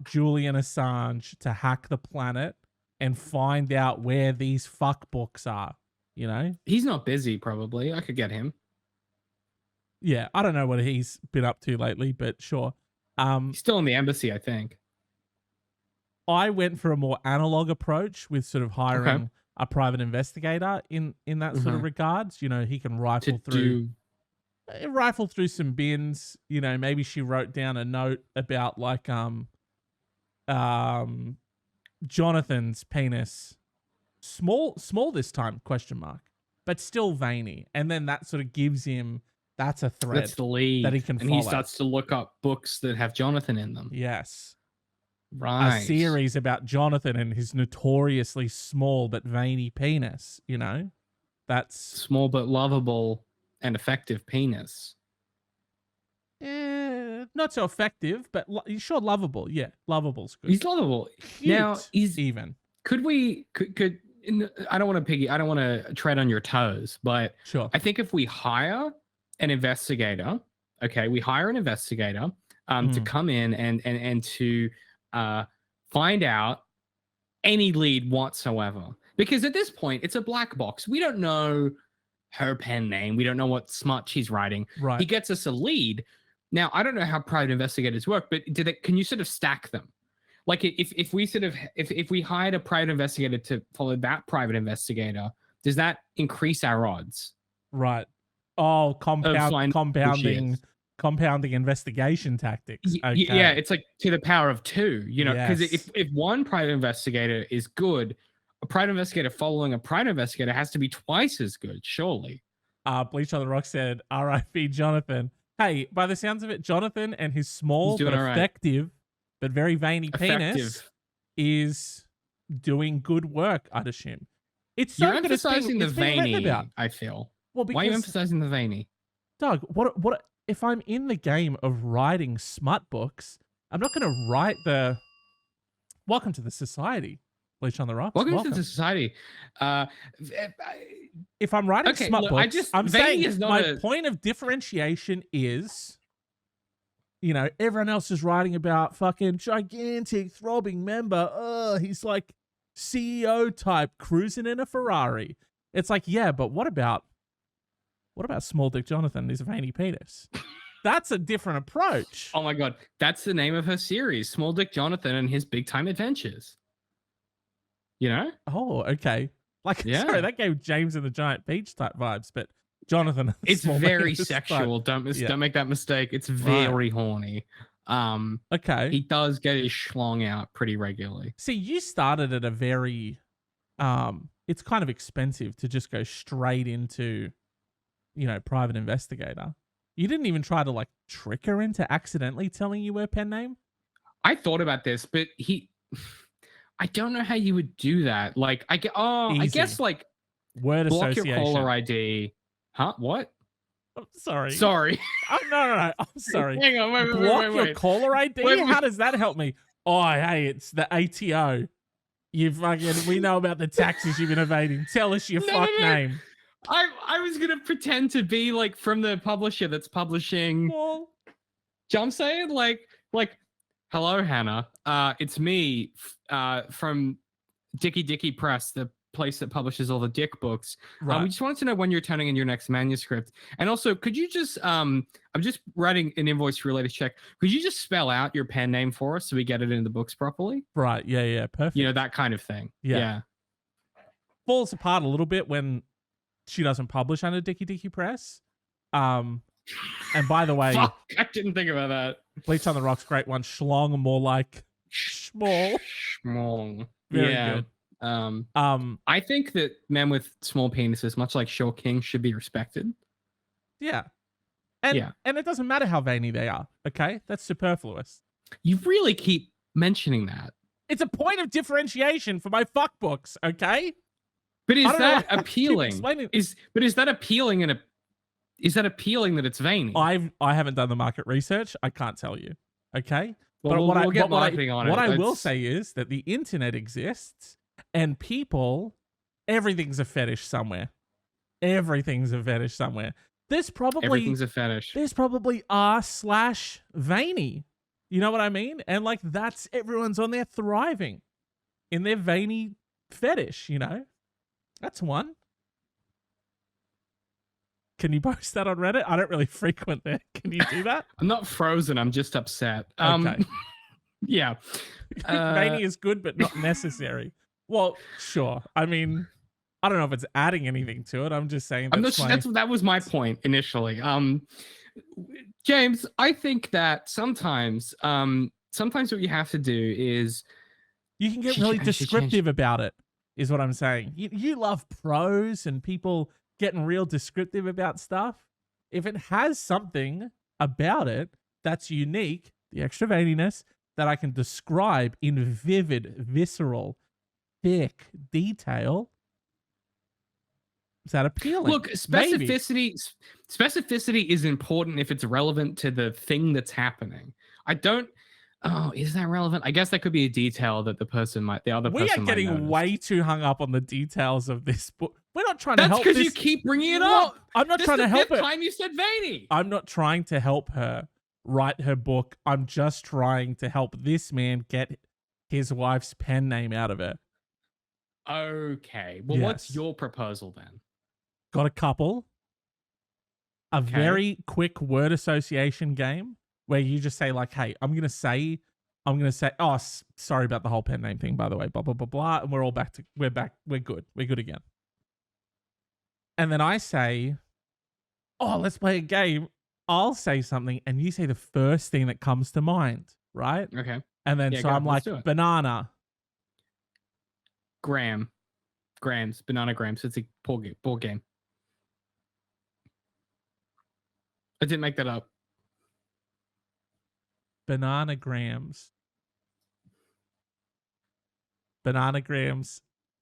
Julian Assange to hack the planet and find out where these fuck books are? He's not busy. Probably I could get him. Yeah, I don't know what he's been up to lately, but sure. He's still in the embassy, I think. I went for a more analog approach with sort of hiring a private investigator in that sort of regards. He can rifle through some bins. Maybe she wrote down a note about like Jonathan's penis, small this time, ? But still veiny, and then that sort of gives him. That's a thread. That's the lead that he can follow. And he starts to look up books that have Jonathan in them. Yes. Right. A series about Jonathan and his notoriously small but veiny penis, That's small but lovable and effective penis. Not so effective, but sure lovable. Yeah, lovable's good. He's lovable. Cute, now, could I don't want to tread on your toes, but sure. I think if we hire an investigator, to come in and to find out any lead whatsoever, because at this point it's a black box. We don't know her pen name. We don't know what smut she's writing. Right. He gets us a lead. Now, I don't know how private investigators work, but can you sort of stack them? Like if we hired a private investigator to follow that private investigator, does that increase our odds? Right. Oh, compounding investigation tactics. Okay. Yeah, it's like to the power of 2, because if one private investigator is good, a private investigator following a private investigator has to be twice as good, surely. Bleach on the Rock said, R.I.P. Jonathan. Hey, by the sounds of it, Jonathan and his small but effective but very veiny penis is doing good work, I'd assume. It's so You're emphasizing the veiny, I feel. Well, why are you emphasizing the veiny? Doug, what if I'm in the game of writing smut books, I'm not going to write the Welcome to the Society. Bleach on the Rocks. Welcome to the Society. if I'm writing Okay, smut look, books, I'm veiny saying is not my point of differentiation is, you know, everyone else is writing about fucking gigantic throbbing member. Oh, he's like CEO type cruising in a Ferrari. It's like, yeah, but what about small dick Jonathan and his veiny penis? That's a different approach. Oh my god, that's the name of her series, Small Dick Jonathan and His Big Time Adventures. You know? Oh, okay. Like, Yeah. sorry, that gave James and the Giant Peach type vibes, but Jonathan. It's very penis sexual. type. Don't make that mistake. It's very horny. Okay. He does get his schlong out pretty regularly. See, you started at a very it's kind of expensive to just go straight into, you know, private investigator. You didn't even try to like trick her into accidentally telling you her pen name? I thought about this, but I don't know how you would do that. Like I guess like word block association. your caller ID. Huh? What? Oh, sorry. Sorry. Oh, no. I'm sorry. Hang on. Wait. Block your caller ID? Wait. How does that help me? Oh, hey, it's the ATO. We know about the taxes you've been evading. Tell us your name. I was gonna pretend to be like from the publisher that's publishing. Well, I'm saying like, hello Hannah. It's me from Dicky Press, the place that publishes all the dick books. right. We just wanted to know when you're turning in your next manuscript. And also, could you just I'm just writing an invoice for your latest check. Could you just spell out your pen name for us so we get it in the books properly? Right. Yeah. Perfect. You know, that kind of thing. Yeah. Falls apart a little bit when she doesn't publish under Dicky Press. And by the way, Fuck, I didn't think about that. Bleach on the Rock's great one. Schlong, more like small. Small. Very good. I think that men with small penises, much like Short King, should be respected. Yeah. And it doesn't matter how veiny they are. Okay, that's superfluous. You really keep mentioning that. It's a point of differentiation for my fuck books. Okay. But is that appealing? Is that appealing is that appealing that it's veiny? I haven't done the market research. I can't tell you. Okay. Well, we'll get marketing on it. What I will say is that the internet exists and people, everything's a fetish somewhere. Everything's a fetish somewhere. Everything's a fetish. There's probably r/veiny. You know what I mean? And like that's everyone's on there thriving in their veiny fetish, you know? That's one. Can you post that on Reddit? I don't really frequent there. Can you do that? I'm not frozen. I'm just upset. Okay. Yeah. Veiny is good, but not necessary. Well, sure. I mean, I don't know if it's adding anything to it. I'm just saying that was my point initially. James, I think that sometimes what you have to do is you can get really descriptive about it, is what I'm saying. You love prose and people getting real descriptive about stuff. If it has something about it that's unique, the extra veininess, that I can describe in vivid, visceral, thick detail, is that appealing? Look, specificity is important if it's relevant to the thing that's happening. Is that relevant? I guess that could be a detail that the other person might notice. We are getting way too hung up on the details of this book. We're not trying to help. That's because you keep bringing it up. I'm not trying to help her. This is the fifth time you said veiny. I'm not trying to help her write her book. I'm just trying to help this man get his wife's pen name out of it. Okay. Well, what's your proposal then? Got a couple. A very quick word association game where you just say like, hey, I'm going to say, oh, sorry about the whole pen name thing, by the way, blah, blah, blah, blah. And we're all back. We're good. We're good again. And then I say, oh, let's play a game. I'll say something and you say the first thing that comes to mind, right? Okay. And then I'm like, banana. Grams, banana grams. It's a board game. I didn't make that up. Bananagrams.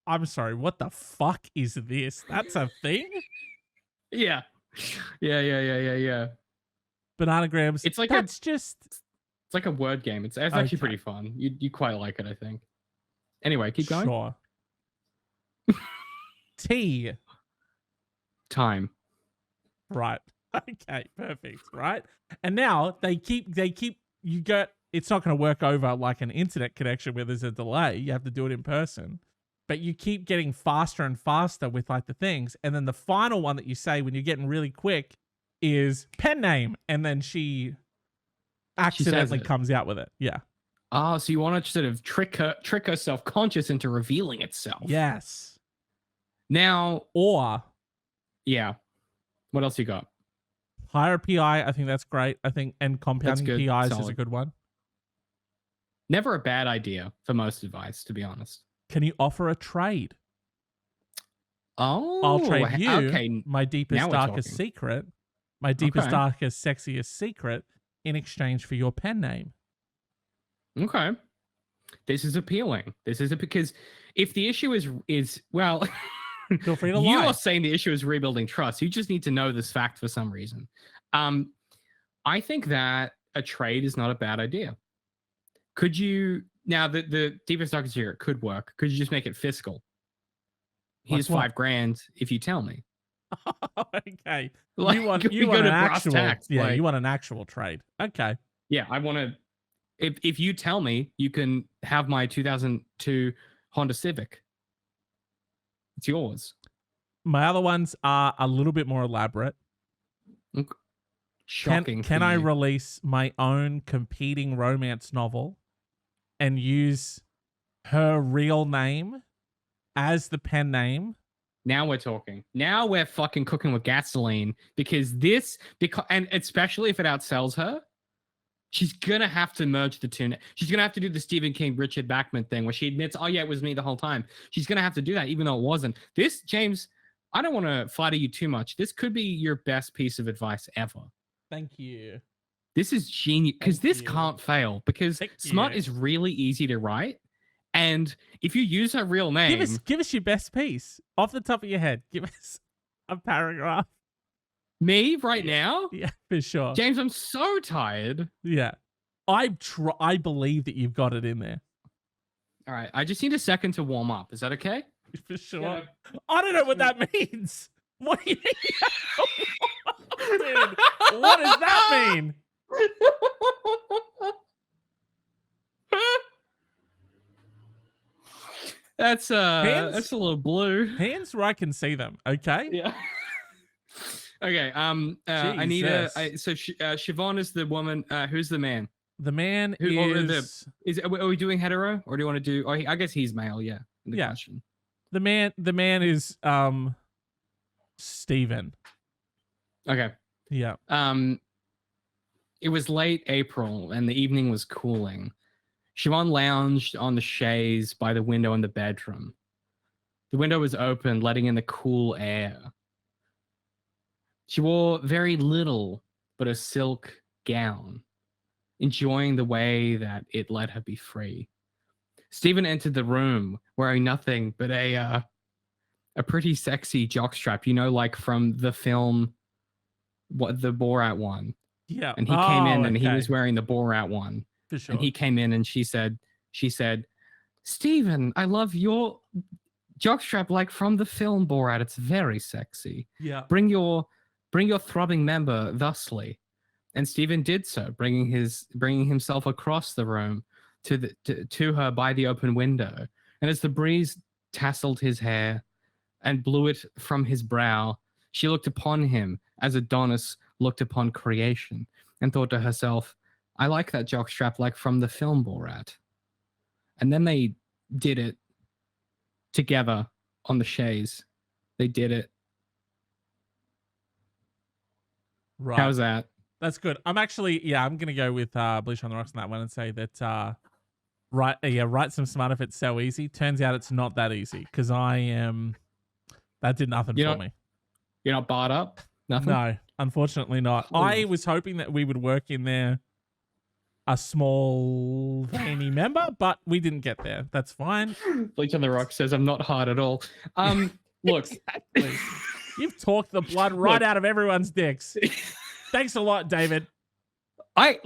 I'm sorry, what the fuck is this? That's a thing? Yeah. Bananagrams. It's like it's like a word game. It's actually pretty fun. You quite like it, I think. Anyway, keep going. Sure. T. time. Right. Okay, perfect. Right. And now they keep you get it's not going to work over like an internet connection where there's a delay. You have to do it in person. But you keep getting faster and faster with like the things. And then the final one that you say when you're getting really quick is pen name. And then she accidentally comes out with it. Yeah. Oh, so you want to sort of trick her self-conscious into revealing itself. Yes. Now, or yeah. What else you got? Higher PI, I think that's great. I think, and compounding PIs is a good one. Never a bad idea for most advice, to be honest. Can you offer a trade? Oh, I'll trade you my deepest, darkest secret, my deepest, darkest, sexiest secret in exchange for your pen name. Okay. This is appealing. Because if the issue is well, feel free to you lie. are saying the issue is rebuilding trust. You just need to know this fact for some reason. I think that a trade is not a bad idea. Could you now the deepest darkest secret could work? Could you just make it fiscal? Here's $5,000 if you tell me. Okay. Like, you want an actual tax, yeah, you want an actual trade. Okay. Yeah, I want to. If you tell me you can have my 2002 Honda Civic, it's yours. My other ones are a little bit more elaborate. Okay. Shocking. Can I release my own competing romance novel and use her real name as the pen name? Now we're talking. Now we're fucking cooking with gasoline because and especially if it outsells her, she's gonna have to merge the two. She's gonna have to do the Stephen King, Richard Bachman thing where she admits, oh yeah, it was me the whole time. She's gonna have to do that even though it wasn't. This, James, I don't want to flatter you too much. This could be your best piece of advice ever. Thank you. This is genius because this can't fail because smut is really easy to write. And if you use her real name, give us your best piece off the top of your head. Give us a paragraph. Me right now? Yeah, for sure. James, I'm so tired. Yeah. I believe that you've got it in there. All right. I just need a second to warm up. Is that okay? For sure. Yeah. I don't know what that means. What do you mean? Dude, what does that mean? That's a little blue. Hands where I can see them. Okay. Yeah. Okay. I need Siobhan is the woman. Who's the man? The man are we doing hetero or do you want to do? Oh, I guess he's male. Yeah. Yeah. Question. The man is Steven. Okay. Yeah. It was late April and the evening was cooling. Siobhan lounged on the chaise by the window in the bedroom. The window was open, letting in the cool air. She wore very little but a silk gown, enjoying the way that it let her be free. Stephen entered the room wearing nothing but a pretty sexy jockstrap, like from the film, the Borat one. Yeah. And he came in and he was wearing the Borat one. For sure. And he came in and she said, Stephen, I love your jockstrap like from the film Borat. It's very sexy. Yeah. Bring your throbbing member thusly. And Stephen did so, bringing himself across the room to her by the open window. And as the breeze tasseled his hair and blew it from his brow, she looked upon him as Adonis looked upon creation and thought to herself, I like that jockstrap like from the film Borat. And then they did it together on the chaise. They did it. Right. How's that? That's good. I'm going to go with Bleach on the Rocks on that one and say that write some smart if it's so easy. Turns out it's not that easy because that did nothing for me. You're not barred up? Nothing? No, unfortunately not. Ooh. I was hoping that we would work in there a small veiny member, but we didn't get there. That's fine. Bleach on the Rock says I'm not hard at all. Look. Exactly. You've talked the blood right out of everyone's dicks. Thanks a lot, David. I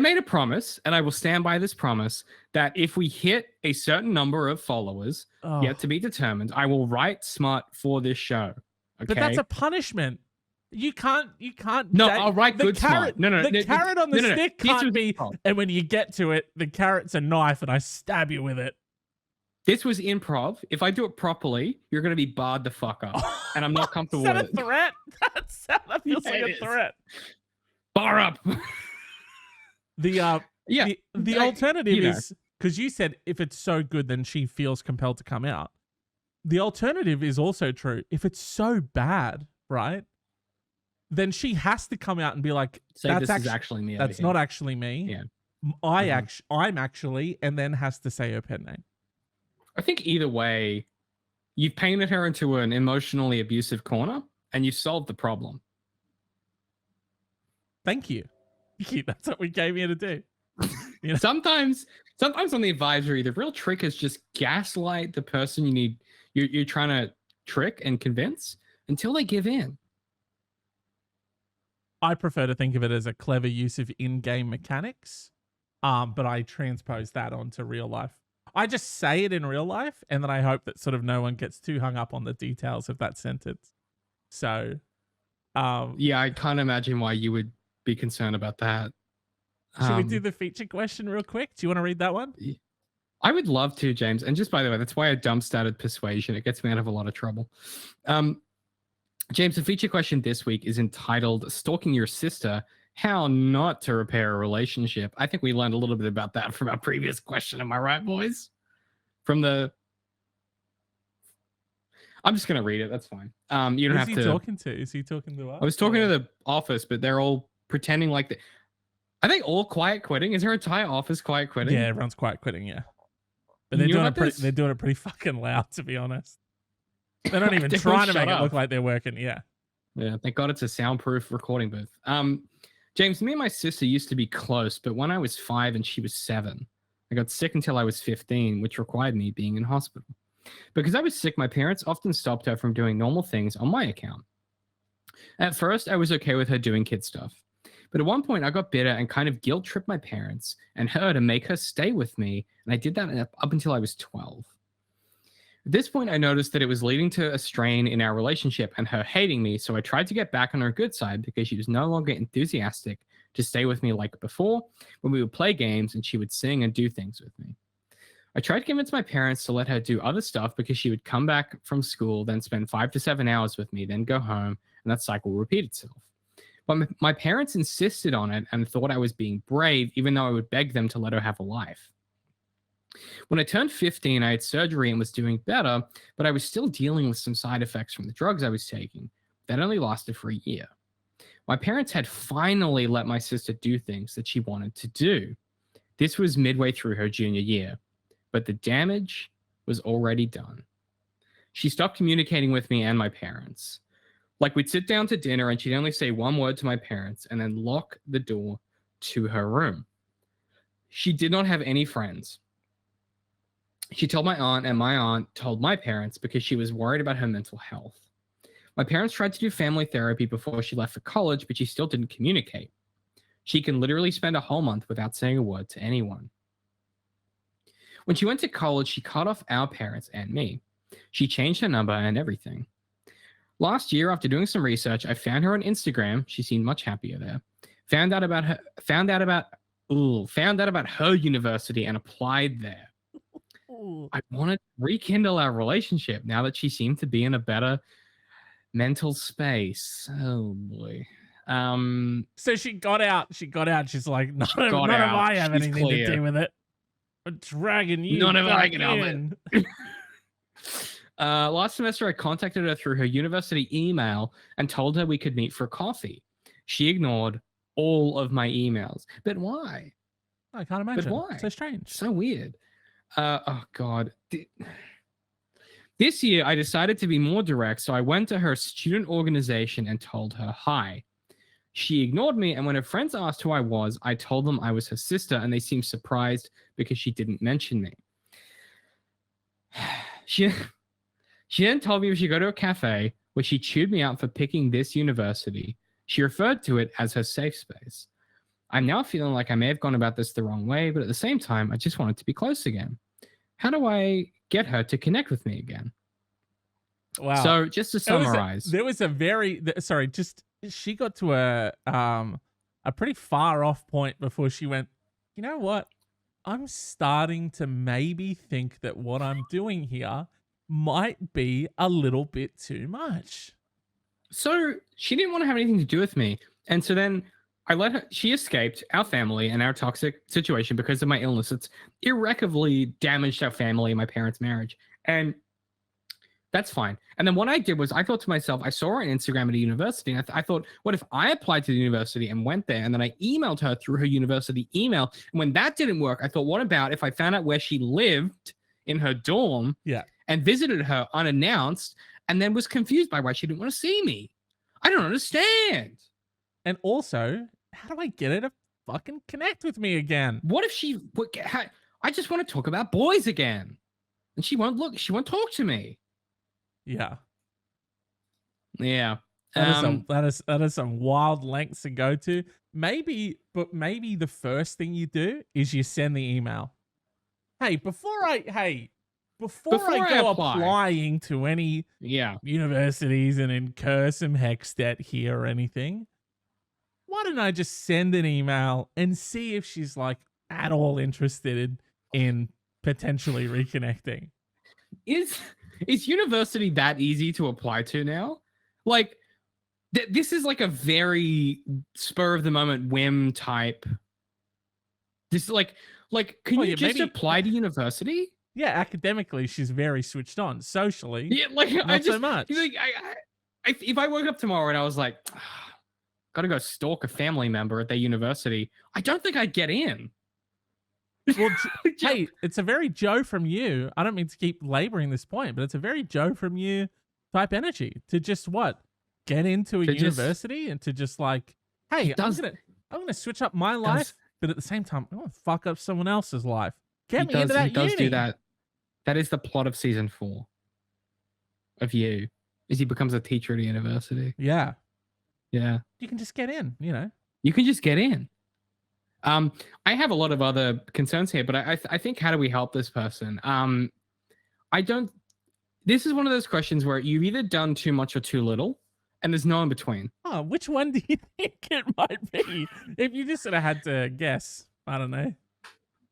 made a promise, and I will stand by this promise, that if we hit a certain number of followers, yet to be determined, I will write smart for this show. Okay. But that's a punishment. You can't. No, all right, the good carrot. smart. No, The carrot on the stick can't be. Oh. And when you get to it, the carrot's a knife, and I stab you with it. This was improv. If I do it properly, you're going to be barred the fuck up, and I'm not comfortable with it. Is that a threat? That feels like a threat. Bar up. The alternative is, because you said if it's so good, then she feels compelled to come out. The alternative is also true. If it's so bad, right, then she has to come out and be like, "This is actually me. That's not actually me. Yeah, I'm actually," and then has to say her pen name. I think either way, you've painted her into an emotionally abusive corner, and you've solved the problem. Thank you. That's what we came here to do. You know? Sometimes on the advisory, the real trick is just gaslight the person you're trying to trick and convince until they give in. I prefer to think of it as a clever use of in-game mechanics, but I transpose that onto real life. I just say it in real life, and then I hope that sort of no one gets too hung up on the details of that sentence. So, yeah, I can't imagine why you would be concerned about that. Should we do the feature question real quick? Do you want to read that one? I would love to, James. And just by the way, that's why I dump-started persuasion. It gets me out of a lot of trouble. James, the feature question this week is entitled "Stalking Your Sister: How Not to Repair a Relationship." I think we learned a little bit about that from our previous question. Am I right, boys? I'm just going to read it. That's fine. You don't have to. Who's he talking to? Is he talking to us? I was talking to the office, but they're all pretending like Are they all quiet quitting? Is her entire office quiet quitting? Yeah, everyone's quiet quitting, yeah. But they're doing it pretty fucking loud, to be honest. They're not even trying to make it look like they're working, yeah. Yeah, thank God it's a soundproof recording booth. James, me and my sister used to be close, but when I was 5 and she was 7, I got sick until I was 15, which required me being in hospital. Because I was sick, my parents often stopped her from doing normal things on my account. At first, I was okay with her doing kid stuff. But at one point, I got bitter and kind of guilt-tripped my parents and her to make her stay with me, and I did that up until I was 12. At this point, I noticed that it was leading to a strain in our relationship and her hating me, so I tried to get back on her good side because she was no longer enthusiastic to stay with me like before when we would play games and she would sing and do things with me. I tried to convince my parents to let her do other stuff because she would come back from school, then spend 5 to 7 hours with me, then go home, and that cycle would repeat itself. But my parents insisted on it and thought I was being brave, even though I would beg them to let her have a life. When I turned 15, I had surgery and was doing better, but I was still dealing with some side effects from the drugs I was taking. That only lasted for a year. My parents had finally let my sister do things that she wanted to do. This was midway through her junior year, but the damage was already done. She stopped communicating with me and my parents. Like, we'd sit down to dinner and she'd only say one word to my parents and then lock the door to her room. She did not have any friends. She told my aunt, and my aunt told my parents because she was worried about her mental health. My parents tried to do family therapy before she left for college, but she still didn't communicate. She can literally spend a whole month without saying a word to anyone. When she went to college, she cut off our parents and me. She changed her number and everything. Last year, after doing some research, I found her on Instagram. She seemed much happier there. Found out about her university and applied there. I wanted to rekindle our relationship now that she seemed to be in a better mental space. Oh boy. So she got out. She's like, none of I have anything to do with it. I'm dragging you. None of I can help it. Last semester, I contacted her through her university email and told her we could meet for coffee. She ignored all of my emails. But why? I can't imagine. But why? So strange. So weird. Oh, God. This year, I decided to be more direct, so I went to her student organization and told her hi. She ignored me, and when her friends asked who I was, I told them I was her sister, and they seemed surprised because she didn't mention me. She then told me we should go to a cafe where she chewed me out for picking this university. She referred to it as her safe space. I'm now feeling like I may have gone about this the wrong way, but at the same time, I just wanted to be close again. How do I get her to connect with me again? Wow. So just to summarize, There was a very sorry, just she got to a pretty far off point before she went, you know what? I'm starting to maybe think that what I'm doing here might be a little bit too much. so she didn't want to have anything to do with me. And so then I let her, she escaped our family and our toxic situation because of my illness. It's irreparably damaged our family and my parents' marriage. And that's fine. And then what I did was I thought to myself, I saw her on Instagram at a university. And I thought, what if I applied to the university and went there? And then I emailed her through her university email. And when that didn't work, I thought, what about if I found out where she lived in her dorm and visited her unannounced and then was confused by why she didn't want to see me? I don't understand. And also, how do I get her to fucking connect with me again? What if I just want to talk about boys again. And she won't talk to me. Yeah. Yeah. That is some wild lengths to go to. Maybe the first thing you do is you send the email. Hey, before I go applying to any universities and incur some hex debt here or anything, why don't I just send an email and see if she's like at all interested in potentially reconnecting? Is university that easy to apply to now? Like, this is like a very spur of the moment whim type. This is like, can you just apply to university? Yeah, academically, she's very switched on. Socially, yeah, like not so much. Like, if I woke up tomorrow and I was like, gotta go stalk a family member at their university, I don't think I'd get in. Well, hey, it's a very Joe from you. I don't mean to keep laboring this point, but it's a very Joe from you type energy to just get into a university and to just like, hey, I'm gonna switch up my life, but at the same time, I'm gonna fuck up someone else's life. Get me into that uni. He does do that. That is the plot of season 4 of You. Is he becomes a teacher at a university. Yeah. Yeah. You can just get in, you know. You can just get in. I have a lot of other concerns here, but I think, how do we help this person? This is one of those questions where you've either done too much or too little, and there's no in between. Oh, which one do you think it might be? If you just sort of had to guess, I don't know.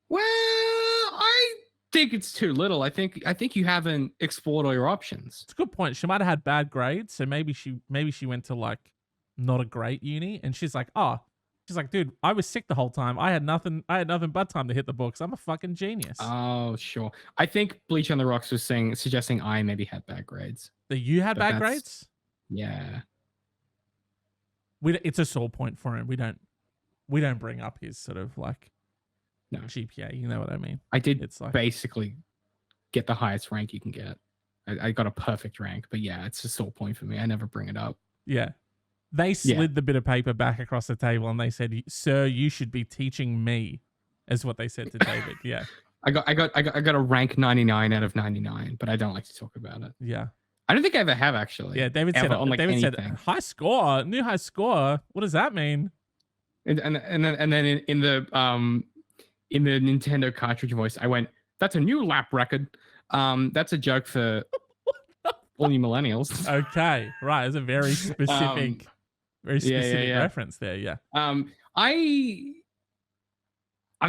Well, I think it's too little. I think you haven't explored all your options. It's a good point. She might have had bad grades, so maybe she went to like not a great uni, and she's like, dude, I was sick the whole time. I had nothing but time to hit the books. I'm a fucking genius. Oh, sure. I think Bleach on the Rocks was suggesting I maybe had bad grades. That you had bad grades? Yeah. It's a sore point for him. We don't bring up his sort of like GPA. You know what I mean? I did basically get the highest rank you can get. I got a perfect rank, but yeah, it's a sore point for me. I never bring it up. Yeah. They slid the bit of paper back across the table and they said, "Sir, you should be teaching me," is what they said to David. Yeah. I got a rank 99 out of 99, but I don't like to talk about it. Yeah. I don't think I ever have, actually. Yeah, David said high score, new high score. What does that mean? And then in the Nintendo cartridge voice, I went, "That's a new lap record." That's a joke for all you millennials. Okay, right. It's a very specific reference there. Yeah. I'm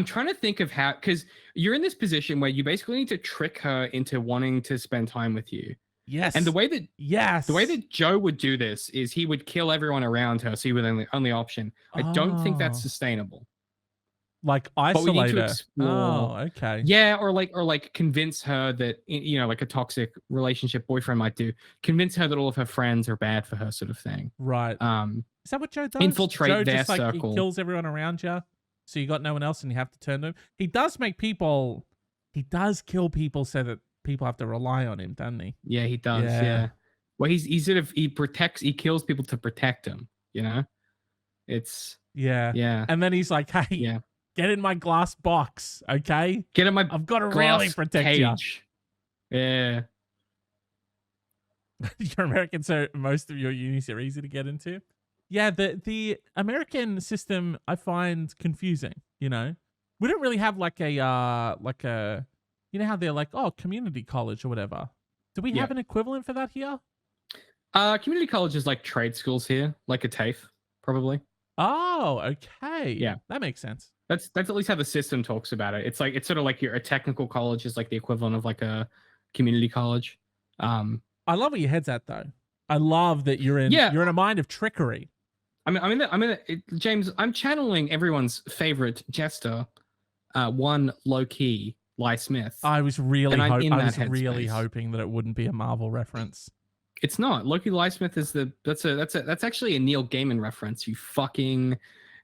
trying to think of how, because you're in this position where you basically need to trick her into wanting to spend time with you. Yes. And the way that Joe would do this is he would kill everyone around her, so you were the only option. I don't think that's sustainable. Like isolate her. Oh, okay. Yeah, or like convince her that, you know, like a toxic relationship boyfriend might do. Convince her that all of her friends are bad for her, sort of thing. Right. Is that what Joe does? Infiltrate Joe their just, like, circle. He kills everyone around you, so you got no one else, and you have to turn to him. He does make people. He does kill people so that people have to rely on him, doesn't he? Yeah, he does. Yeah. Well, he kills people to protect him. You know, it's yeah. And then he's like, "Hey, get in my glass box, okay? Get in my. I've got to really protect cage. You." Yeah. You're American, so most of your unis are easy to get into. Yeah, the American system I find confusing. You know, we don't really have like a you know how they're like, oh, community college or whatever. Do we have an equivalent for that here? Community college is like trade schools here, like a TAFE, probably. Oh, okay. Yeah. That makes sense. That's at least how the system talks about it. It's sort of like a technical college is like the equivalent of like a community college. I love where your head's at though. I love that you're in a mind of trickery. James, I'm channeling everyone's favorite jester, one Loki, Ly Smith. I was really hoping that it wouldn't be a Marvel reference. It's not. Loki Ly Smith is that's actually a Neil Gaiman reference. You fucking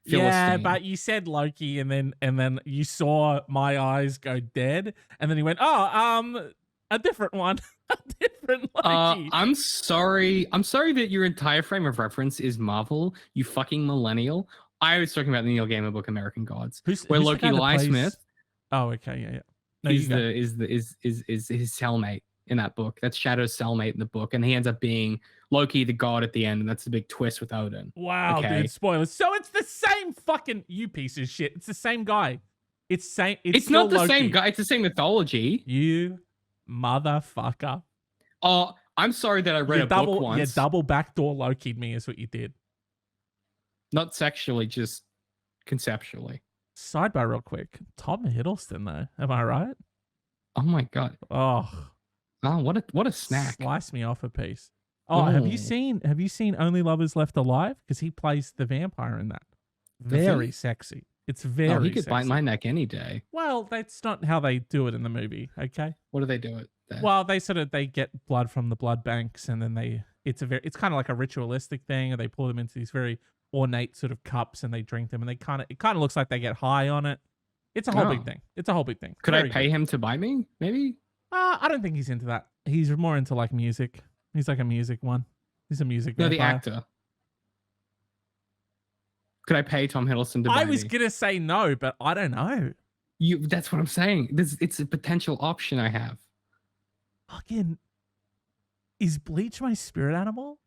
Philistine. Yeah, but you said Loki, and then you saw my eyes go dead, and then he went, "Oh, a different one, a different Loki." I'm sorry that your entire frame of reference is Marvel. You fucking millennial. I was talking about the Neil Gaiman book American Gods, where Loki Ly Smith. Oh, okay, yeah. No, is his cellmate in that book. That's Shadow's cellmate in the book, and he ends up being Loki, the god, at the end, and that's the big twist with Odin. Wow, dude, spoilers. So it's the same fucking, you piece of shit. It's the same guy. It's not the Loki. Same guy. It's the same mythology. You motherfucker. Oh, I'm sorry that I read a book once. You double backdoor Loki'd me is what you did. Not sexually, just conceptually. Sidebar real quick. Tom Hiddleston though. Am I right? Oh my god. Oh, what a snack. Slice me off a piece. Oh, have you seen Only Lovers Left Alive? Because he plays the vampire in that. Very sexy. It's very. Oh, he could sexy. bite my neck any day. Well, that's not how they do it in the movie. Okay. What do they do it? Well, they get blood from the blood banks, and then it's kind of like a ritualistic thing, and they pour them into these very ornate sort of cups, and they drink them, and it kind of looks like they get high on it. It's a whole big thing. It's a whole big thing. Could I pay him to buy me? Maybe. I don't think he's into that. He's more into like music. He's like a music one. He's a music. No, vampire. the actor. Could I pay Tom Hiddleston to buy me? I was gonna say no, but I don't know. That's what I'm saying. It's a potential option I have. Fucking, is Bleach my spirit animal?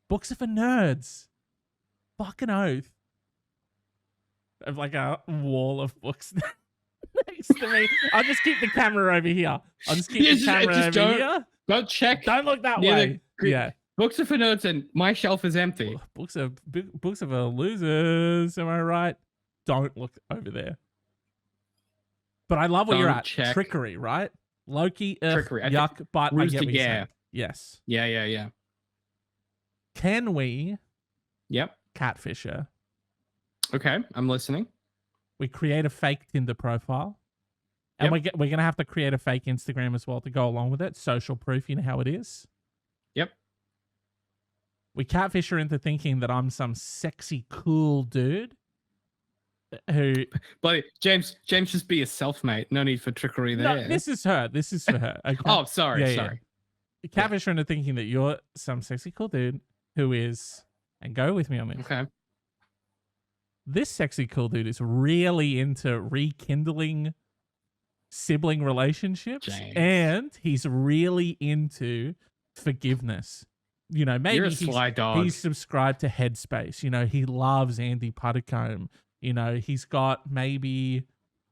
Books are for nerds. Fucking oath. I have like a wall of books next to me. I'll just keep the camera over here. Don't check. Don't look that way. Yeah. Books are for nerds and my shelf is empty. Books are for losers. Am I right? Don't look over there. But I love where you're at. Check. Trickery, right? Loki, trickery. Yuck, but I get what you're saying. Yes. Yeah. Can we? Yep. Catfisher. Okay, I'm listening. We create a fake Tinder profile. And we're going to have to create a fake Instagram as well to go along with it. Social proof, you know how it is. Yep. We catfish her into thinking that I'm some sexy, cool dude who... Bloody, James, just be yourself, mate. No need for trickery there. No, this is her. This is for her. Okay? Oh, sorry. Yeah. Catfish her into thinking that you're some sexy, cool dude who is... And go with me on this. Okay. This sexy, cool dude is really into rekindling sibling relationships. James. And he's really into forgiveness. You know, maybe you're a sly dog. He's subscribed to Headspace. You know, he loves Andy Puddicombe. You know, he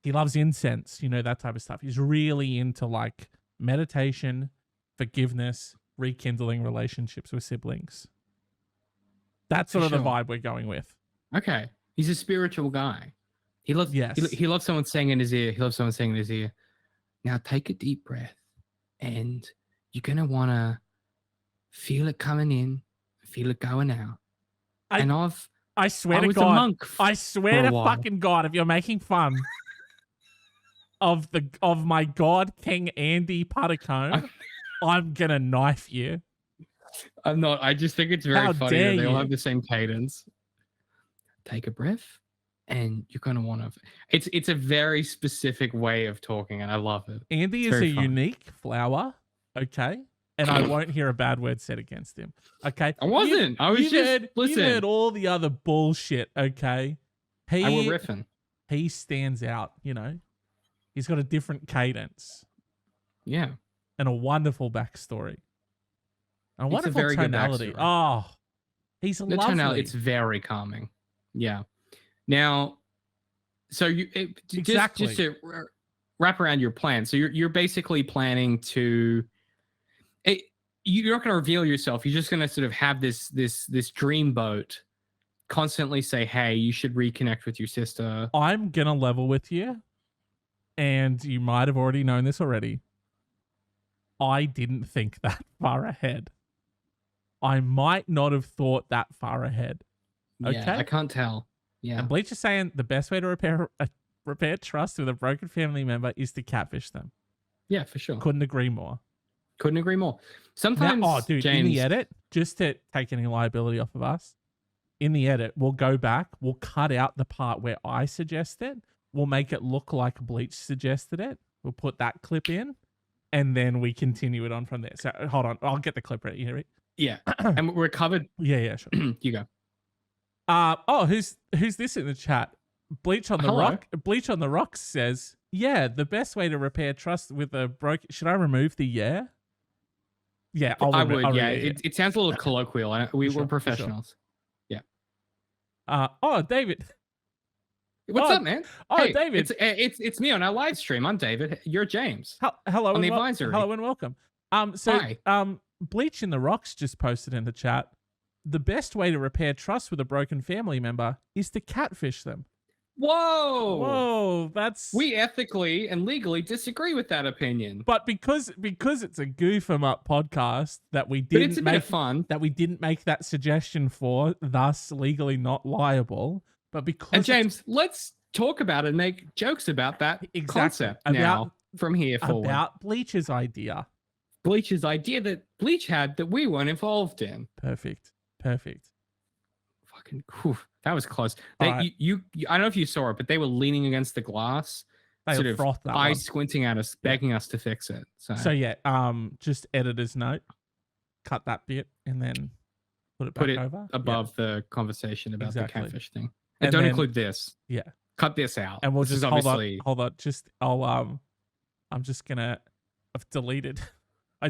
loves incense, you know, that type of stuff. He's really into like meditation, forgiveness, rekindling relationships with siblings. That's sort of the vibe we're going with. Okay. He's a spiritual guy. He loves he loves someone saying in his ear. Now take a deep breath and you're going to want to feel it coming in, feel it going out. I swear to God, I swear to fucking God, if you're making fun of my God King Andy Puddicombe, I'm going to knife you. I'm not. I just think it's very funny that they all have the same cadence. Take a breath, and you're gonna want to. It's a very specific way of talking, and I love it. Andy is a unique flower, okay, and I won't hear a bad word said against him. Okay, I wasn't. I was just listen. You heard all the other bullshit. Okay, I were riffing. He stands out. You know, he's got a different cadence. Yeah, and a wonderful backstory. A wonderful tonality. Oh, he's lovely. Tonality, it's very calming. Yeah. Now, so just to wrap around your plan. So you're basically planning to you're not going to reveal yourself. You're just going to sort of have this dreamboat constantly say, hey, you should reconnect with your sister. I'm going to level with you, and you might have already known this already. I didn't think that far ahead. I might not have thought that far ahead. Okay? Yeah, I can't tell. Yeah. And Bleach is saying the best way to repair trust with a broken family member is to catfish them. Yeah, for sure. Couldn't agree more. Couldn't agree more. Sometimes, now, dude, James, in the edit, just to take any liability off of us, in the edit, we'll go back, we'll cut out the part where I suggested, we'll make it look like Bleach suggested it. We'll put that clip in, and then we continue it on from there. So hold on, I'll get the clip ready. Here. Yeah, and we're covered. Yeah, sure. You go. Who's this in the chat? Bleach on the Rock. Bleach on the Rocks says, "Yeah, the best way to repair trust with a broken." Should I remove the yeah? Yeah, I would. Yeah, it sounds a little colloquial. We're professionals. Sure. Yeah. David. What's up, man? Hey, David. It's me on our live stream. I'm David. You're James. Hello on the advisory. Hello and welcome. Hi. Bleach in the Rocks just posted in the chat. The best way to repair trust with a broken family member is to catfish them. Whoa, that's... We ethically and legally disagree with that opinion. But because it's a goof 'em up podcast that we didn't but it's a bit of fun. That we didn't make that suggestion for, thus legally not liable. But because... And James, let's talk about it and make jokes about that concept now from here forward. About Bleach's idea. Bleach's idea that Bleach had that we weren't involved in. Perfect. Fucking, whew, that was close. I don't know if you saw it, but they were leaning against the glass, sort of eyes squinting at us, begging us to fix it. So yeah, just editor's note, cut that bit, and then put it over above the conversation about the catfish thing, and don't include this. Yeah, cut this out. And we'll this just hold on. I'm just gonna. I've deleted.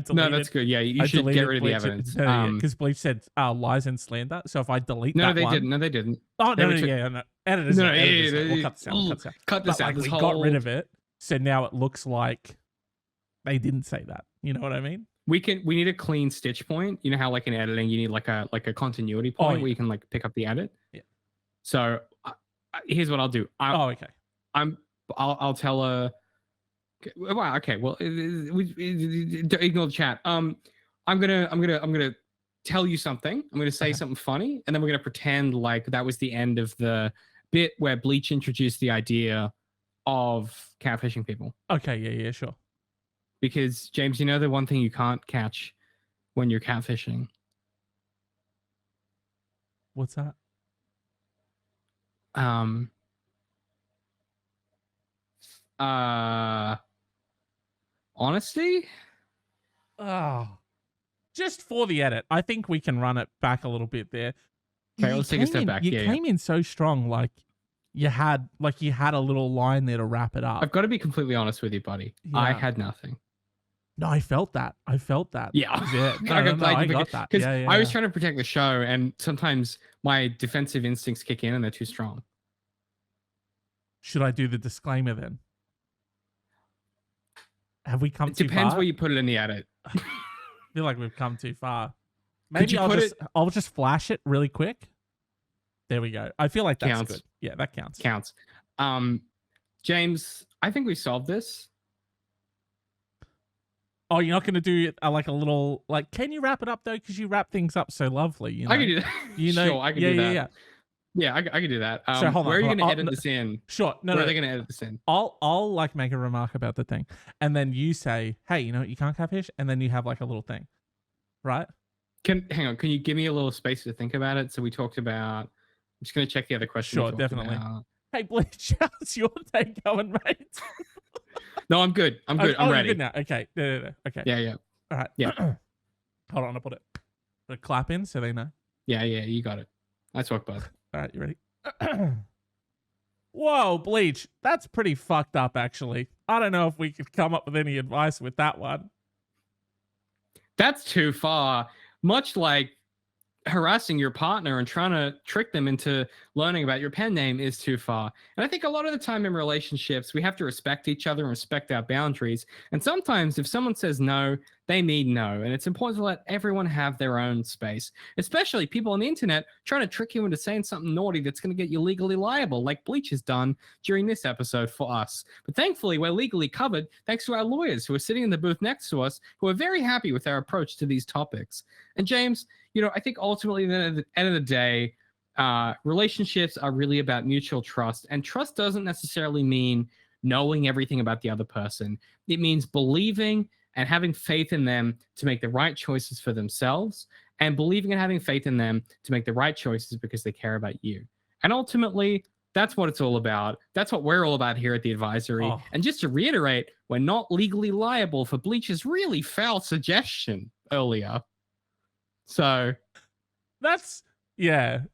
No, that's good. Yeah, you should get rid of the evidence. Because Bleach said lies and slander. So if I delete that one... No, they didn't. Oh, no. Editors. We'll cut this out. Cut this out. We got rid of it. So now it looks like they didn't say that. You know what I mean? We need a clean stitch point. You know how like in editing you need like a continuity point where you can like pick up the edit? Yeah. So here's what I'll do. Okay. I'll tell her... Wow. Okay. Well, ignore the chat. I'm gonna tell you something. I'm gonna say something funny, and then we're gonna pretend like that was the end of the bit where Bleach introduced the idea of catfishing people. Okay. Yeah. Sure. Because James, you know the one thing you can't catch when you're catfishing. What's that? Honesty? Oh, just for the edit. I think we can run it back a little bit there. Okay, let's take a step back. You came in so strong, like you had a little line there to wrap it up. I've got to be completely honest with you, buddy. Yeah. I had nothing. No, I felt that. Yeah. I got that. Because I was trying to protect the show, and sometimes my defensive instincts kick in and they're too strong. Should I do the disclaimer then? Have we come too far? It depends where you put it in the edit. I feel like we've come too far. Maybe I'll just flash it really quick. There we go. I feel like that's good. Yeah, that counts. James, I think we solved this. Oh, you're not going to do like a little like? Can you wrap it up though? Because you wrap things up so lovely. You know? I can do that. Sure, I can do that. Yeah, I can do that. So hold on, where are you going to edit this in? Sure. Where are they going to edit this in? I'll like make a remark about the thing, and then you say, "Hey, you know what? You can't catfish," and then you have like a little thing, right? Hang on. Can you give me a little space to think about it? So we talked about. I'm just going to check the other question. Sure, definitely. Hey, Bleach, how's your day going, mate? No, I'm good. I'm ready. You're good now. Okay. Okay. Yeah. All right. Yeah. Hold on. I'll put a clap in so they know. Yeah. You got it. Nice work, bud. All right, you ready? Whoa, Bleach. That's pretty fucked up, actually. I don't know if we could come up with any advice with that one. That's too far. Much like harassing your partner and trying to trick them into learning about your pen name is too far. And I think a lot of the time in relationships, we have to respect each other and respect our boundaries. And sometimes if someone says no, they mean no. And it's important to let everyone have their own space, especially people on the internet trying to trick you into saying something naughty that's going to get you legally liable, like Bleach has done during this episode for us. But thankfully, we're legally covered thanks to our lawyers who are sitting in the booth next to us, who are very happy with our approach to these topics. And James, I think ultimately, at the end of the day, relationships are really about mutual trust. And trust doesn't necessarily mean knowing everything about the other person. It means believing and having faith in them to make the right choices for themselves, and believing and having faith in them to make the right choices because they care about you. And ultimately, that's what it's all about. That's what we're all about here at the Advisory. Oh. And just to reiterate, we're not legally liable for Bleach's really foul suggestion earlier. So that's and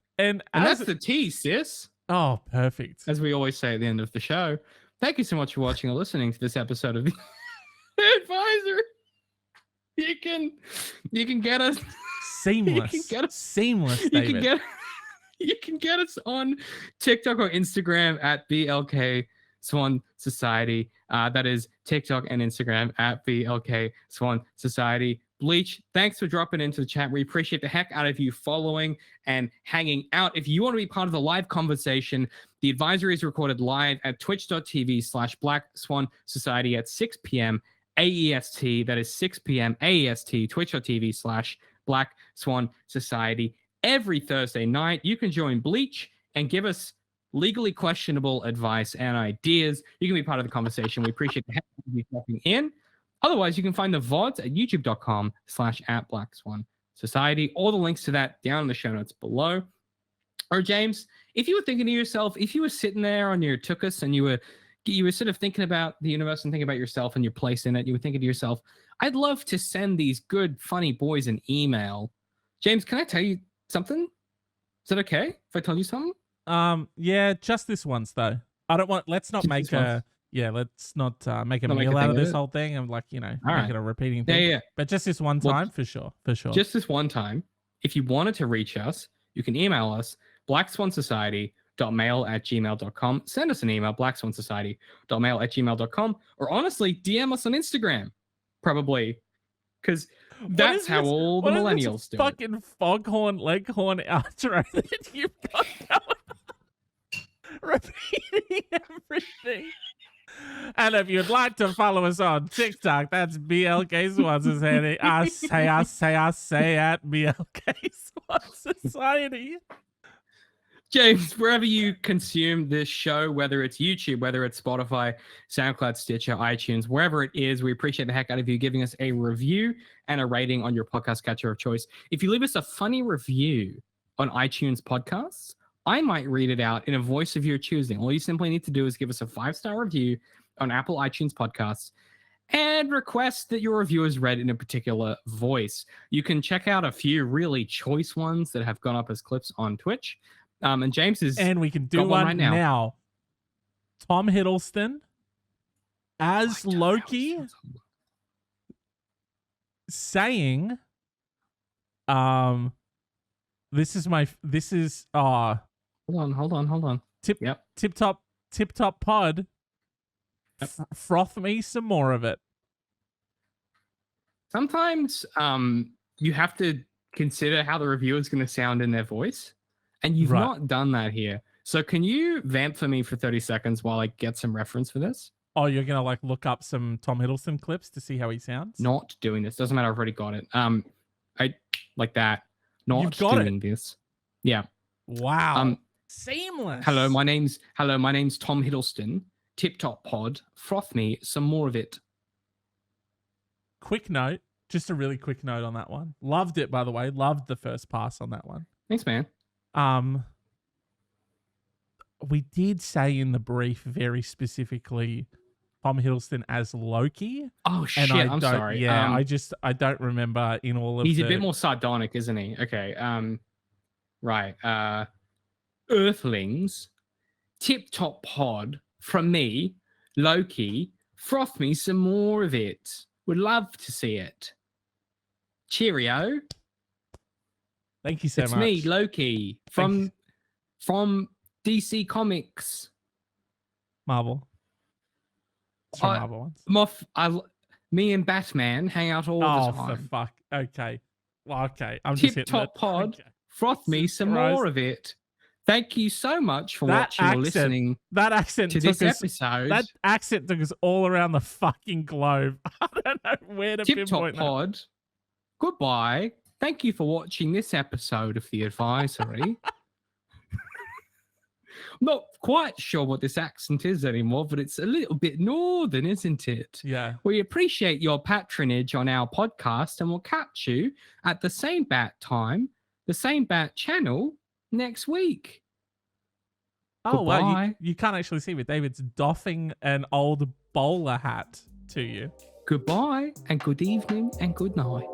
that's the tea, sis. Oh, perfect. As we always say at the end of the show. Thank you so much for watching or listening to this episode of the Advisor. You can get us seamless. You can get us on TikTok or Instagram at BLK Swan Society. That is TikTok and Instagram at BLK Swan Society. Bleach, thanks for dropping into the chat. We appreciate the heck out of you following and hanging out. If you want to be part of the live conversation, the Advisory is recorded live at twitch.tv/Black Swan Society at 6 p.m. AEST. That is 6 p.m. AEST, twitch.tv/Black Swan Society. Every Thursday night, you can join Bleach and give us legally questionable advice and ideas. You can be part of the conversation. We appreciate the heck out of you dropping in. Otherwise, you can find the VODs at youtube.com/@BlackSwanSociety. All the links to that down in the show notes below. Or James, if you were thinking to yourself, if you were sitting there on your tuchus and you were sort of thinking about the universe and thinking about yourself and your place in it, you were thinking to yourself, I'd love to send these good, funny boys an email. James, can I tell you something? Is that okay if I tell you something? Yeah, just this once though. I don't want. Let's not make a. Yeah, let's not make a meal out of this whole thing and make it a repeating thing. Yeah. But just this one time, for sure. Just this one time. If you wanted to reach us, you can email us, blackswansociety.mail@gmail.com. Send us an email, blackswansociety.mail@gmail.com. Or honestly, DM us on Instagram, probably. Because that's how all the millennials do it. Fucking foghorn, leghorn outro that you've got going. Repeating everything. And if you'd like to follow us on TikTok, that's BLK Swan Society. Say at BLK Swan Society. James, wherever you consume this show, whether it's YouTube, whether it's Spotify, SoundCloud, Stitcher, iTunes, wherever it is, we appreciate the heck out of you giving us a review and a rating on your podcast catcher of choice. If you leave us a funny review on iTunes podcasts, I might read it out in a voice of your choosing. All you simply need to do is give us a 5-star review on Apple iTunes podcasts and request that your review is read in a particular voice. You can check out a few really choice ones that have gone up as clips on Twitch. And James is... And we can do one right now. Tom Hiddleston as Loki saying, this is Hold on. Tip top pod. Yep. Froth me some more of it. Sometimes you have to consider how the reviewer is going to sound in their voice, and you've not done that here. So can you vamp for me for 30 seconds while I get some reference for this? Oh, you're going to look up some Tom Hiddleston clips to see how he sounds? Not doing this. Doesn't matter. I've already got it. I like that. Not doing this. Yeah. Wow. Seamless. Hello, my name's Tom Hiddleston. Tip Top Pod. Froth me some more of it. Quick note. Just a really quick note on that one. Loved it, by the way. Loved the first pass on that one. Thanks, man. We did say in the brief very specifically Tom Hiddleston as Loki. Oh shit! I'm sorry. Yeah, I don't remember in all of. He's a bit more sardonic, isn't he? Okay. Right. Earthlings, Tip Top Pod from me, Loki. Froth me some more of it. Would love to see it. Cheerio. Thank you so It's much. me, Loki, from DC Comics. Marvel. It's from Marvel ones. Me and Batman hang out all the time. Oh, for fuck. Okay. Well, okay. I'm Tip just hitting Top it. Pod. Okay. Froth me Jesus some Christ. more of it. Thank you so much for That watching or accent- listening That accent to took this us. episode. That accent took us all around the fucking globe. I don't know where to Tip Top pinpoint that. Pod. Goodbye. Thank you for watching this episode of The Advisory. I'm not quite sure what this accent is anymore, but it's a little bit northern, isn't it? Yeah. We appreciate your patronage on our podcast, and we'll catch you at the same bat time, the same bat channel next week. Oh, Goodbye. well, you can't actually see, but David's doffing an old bowler hat to you. Goodbye, and good evening, and good night.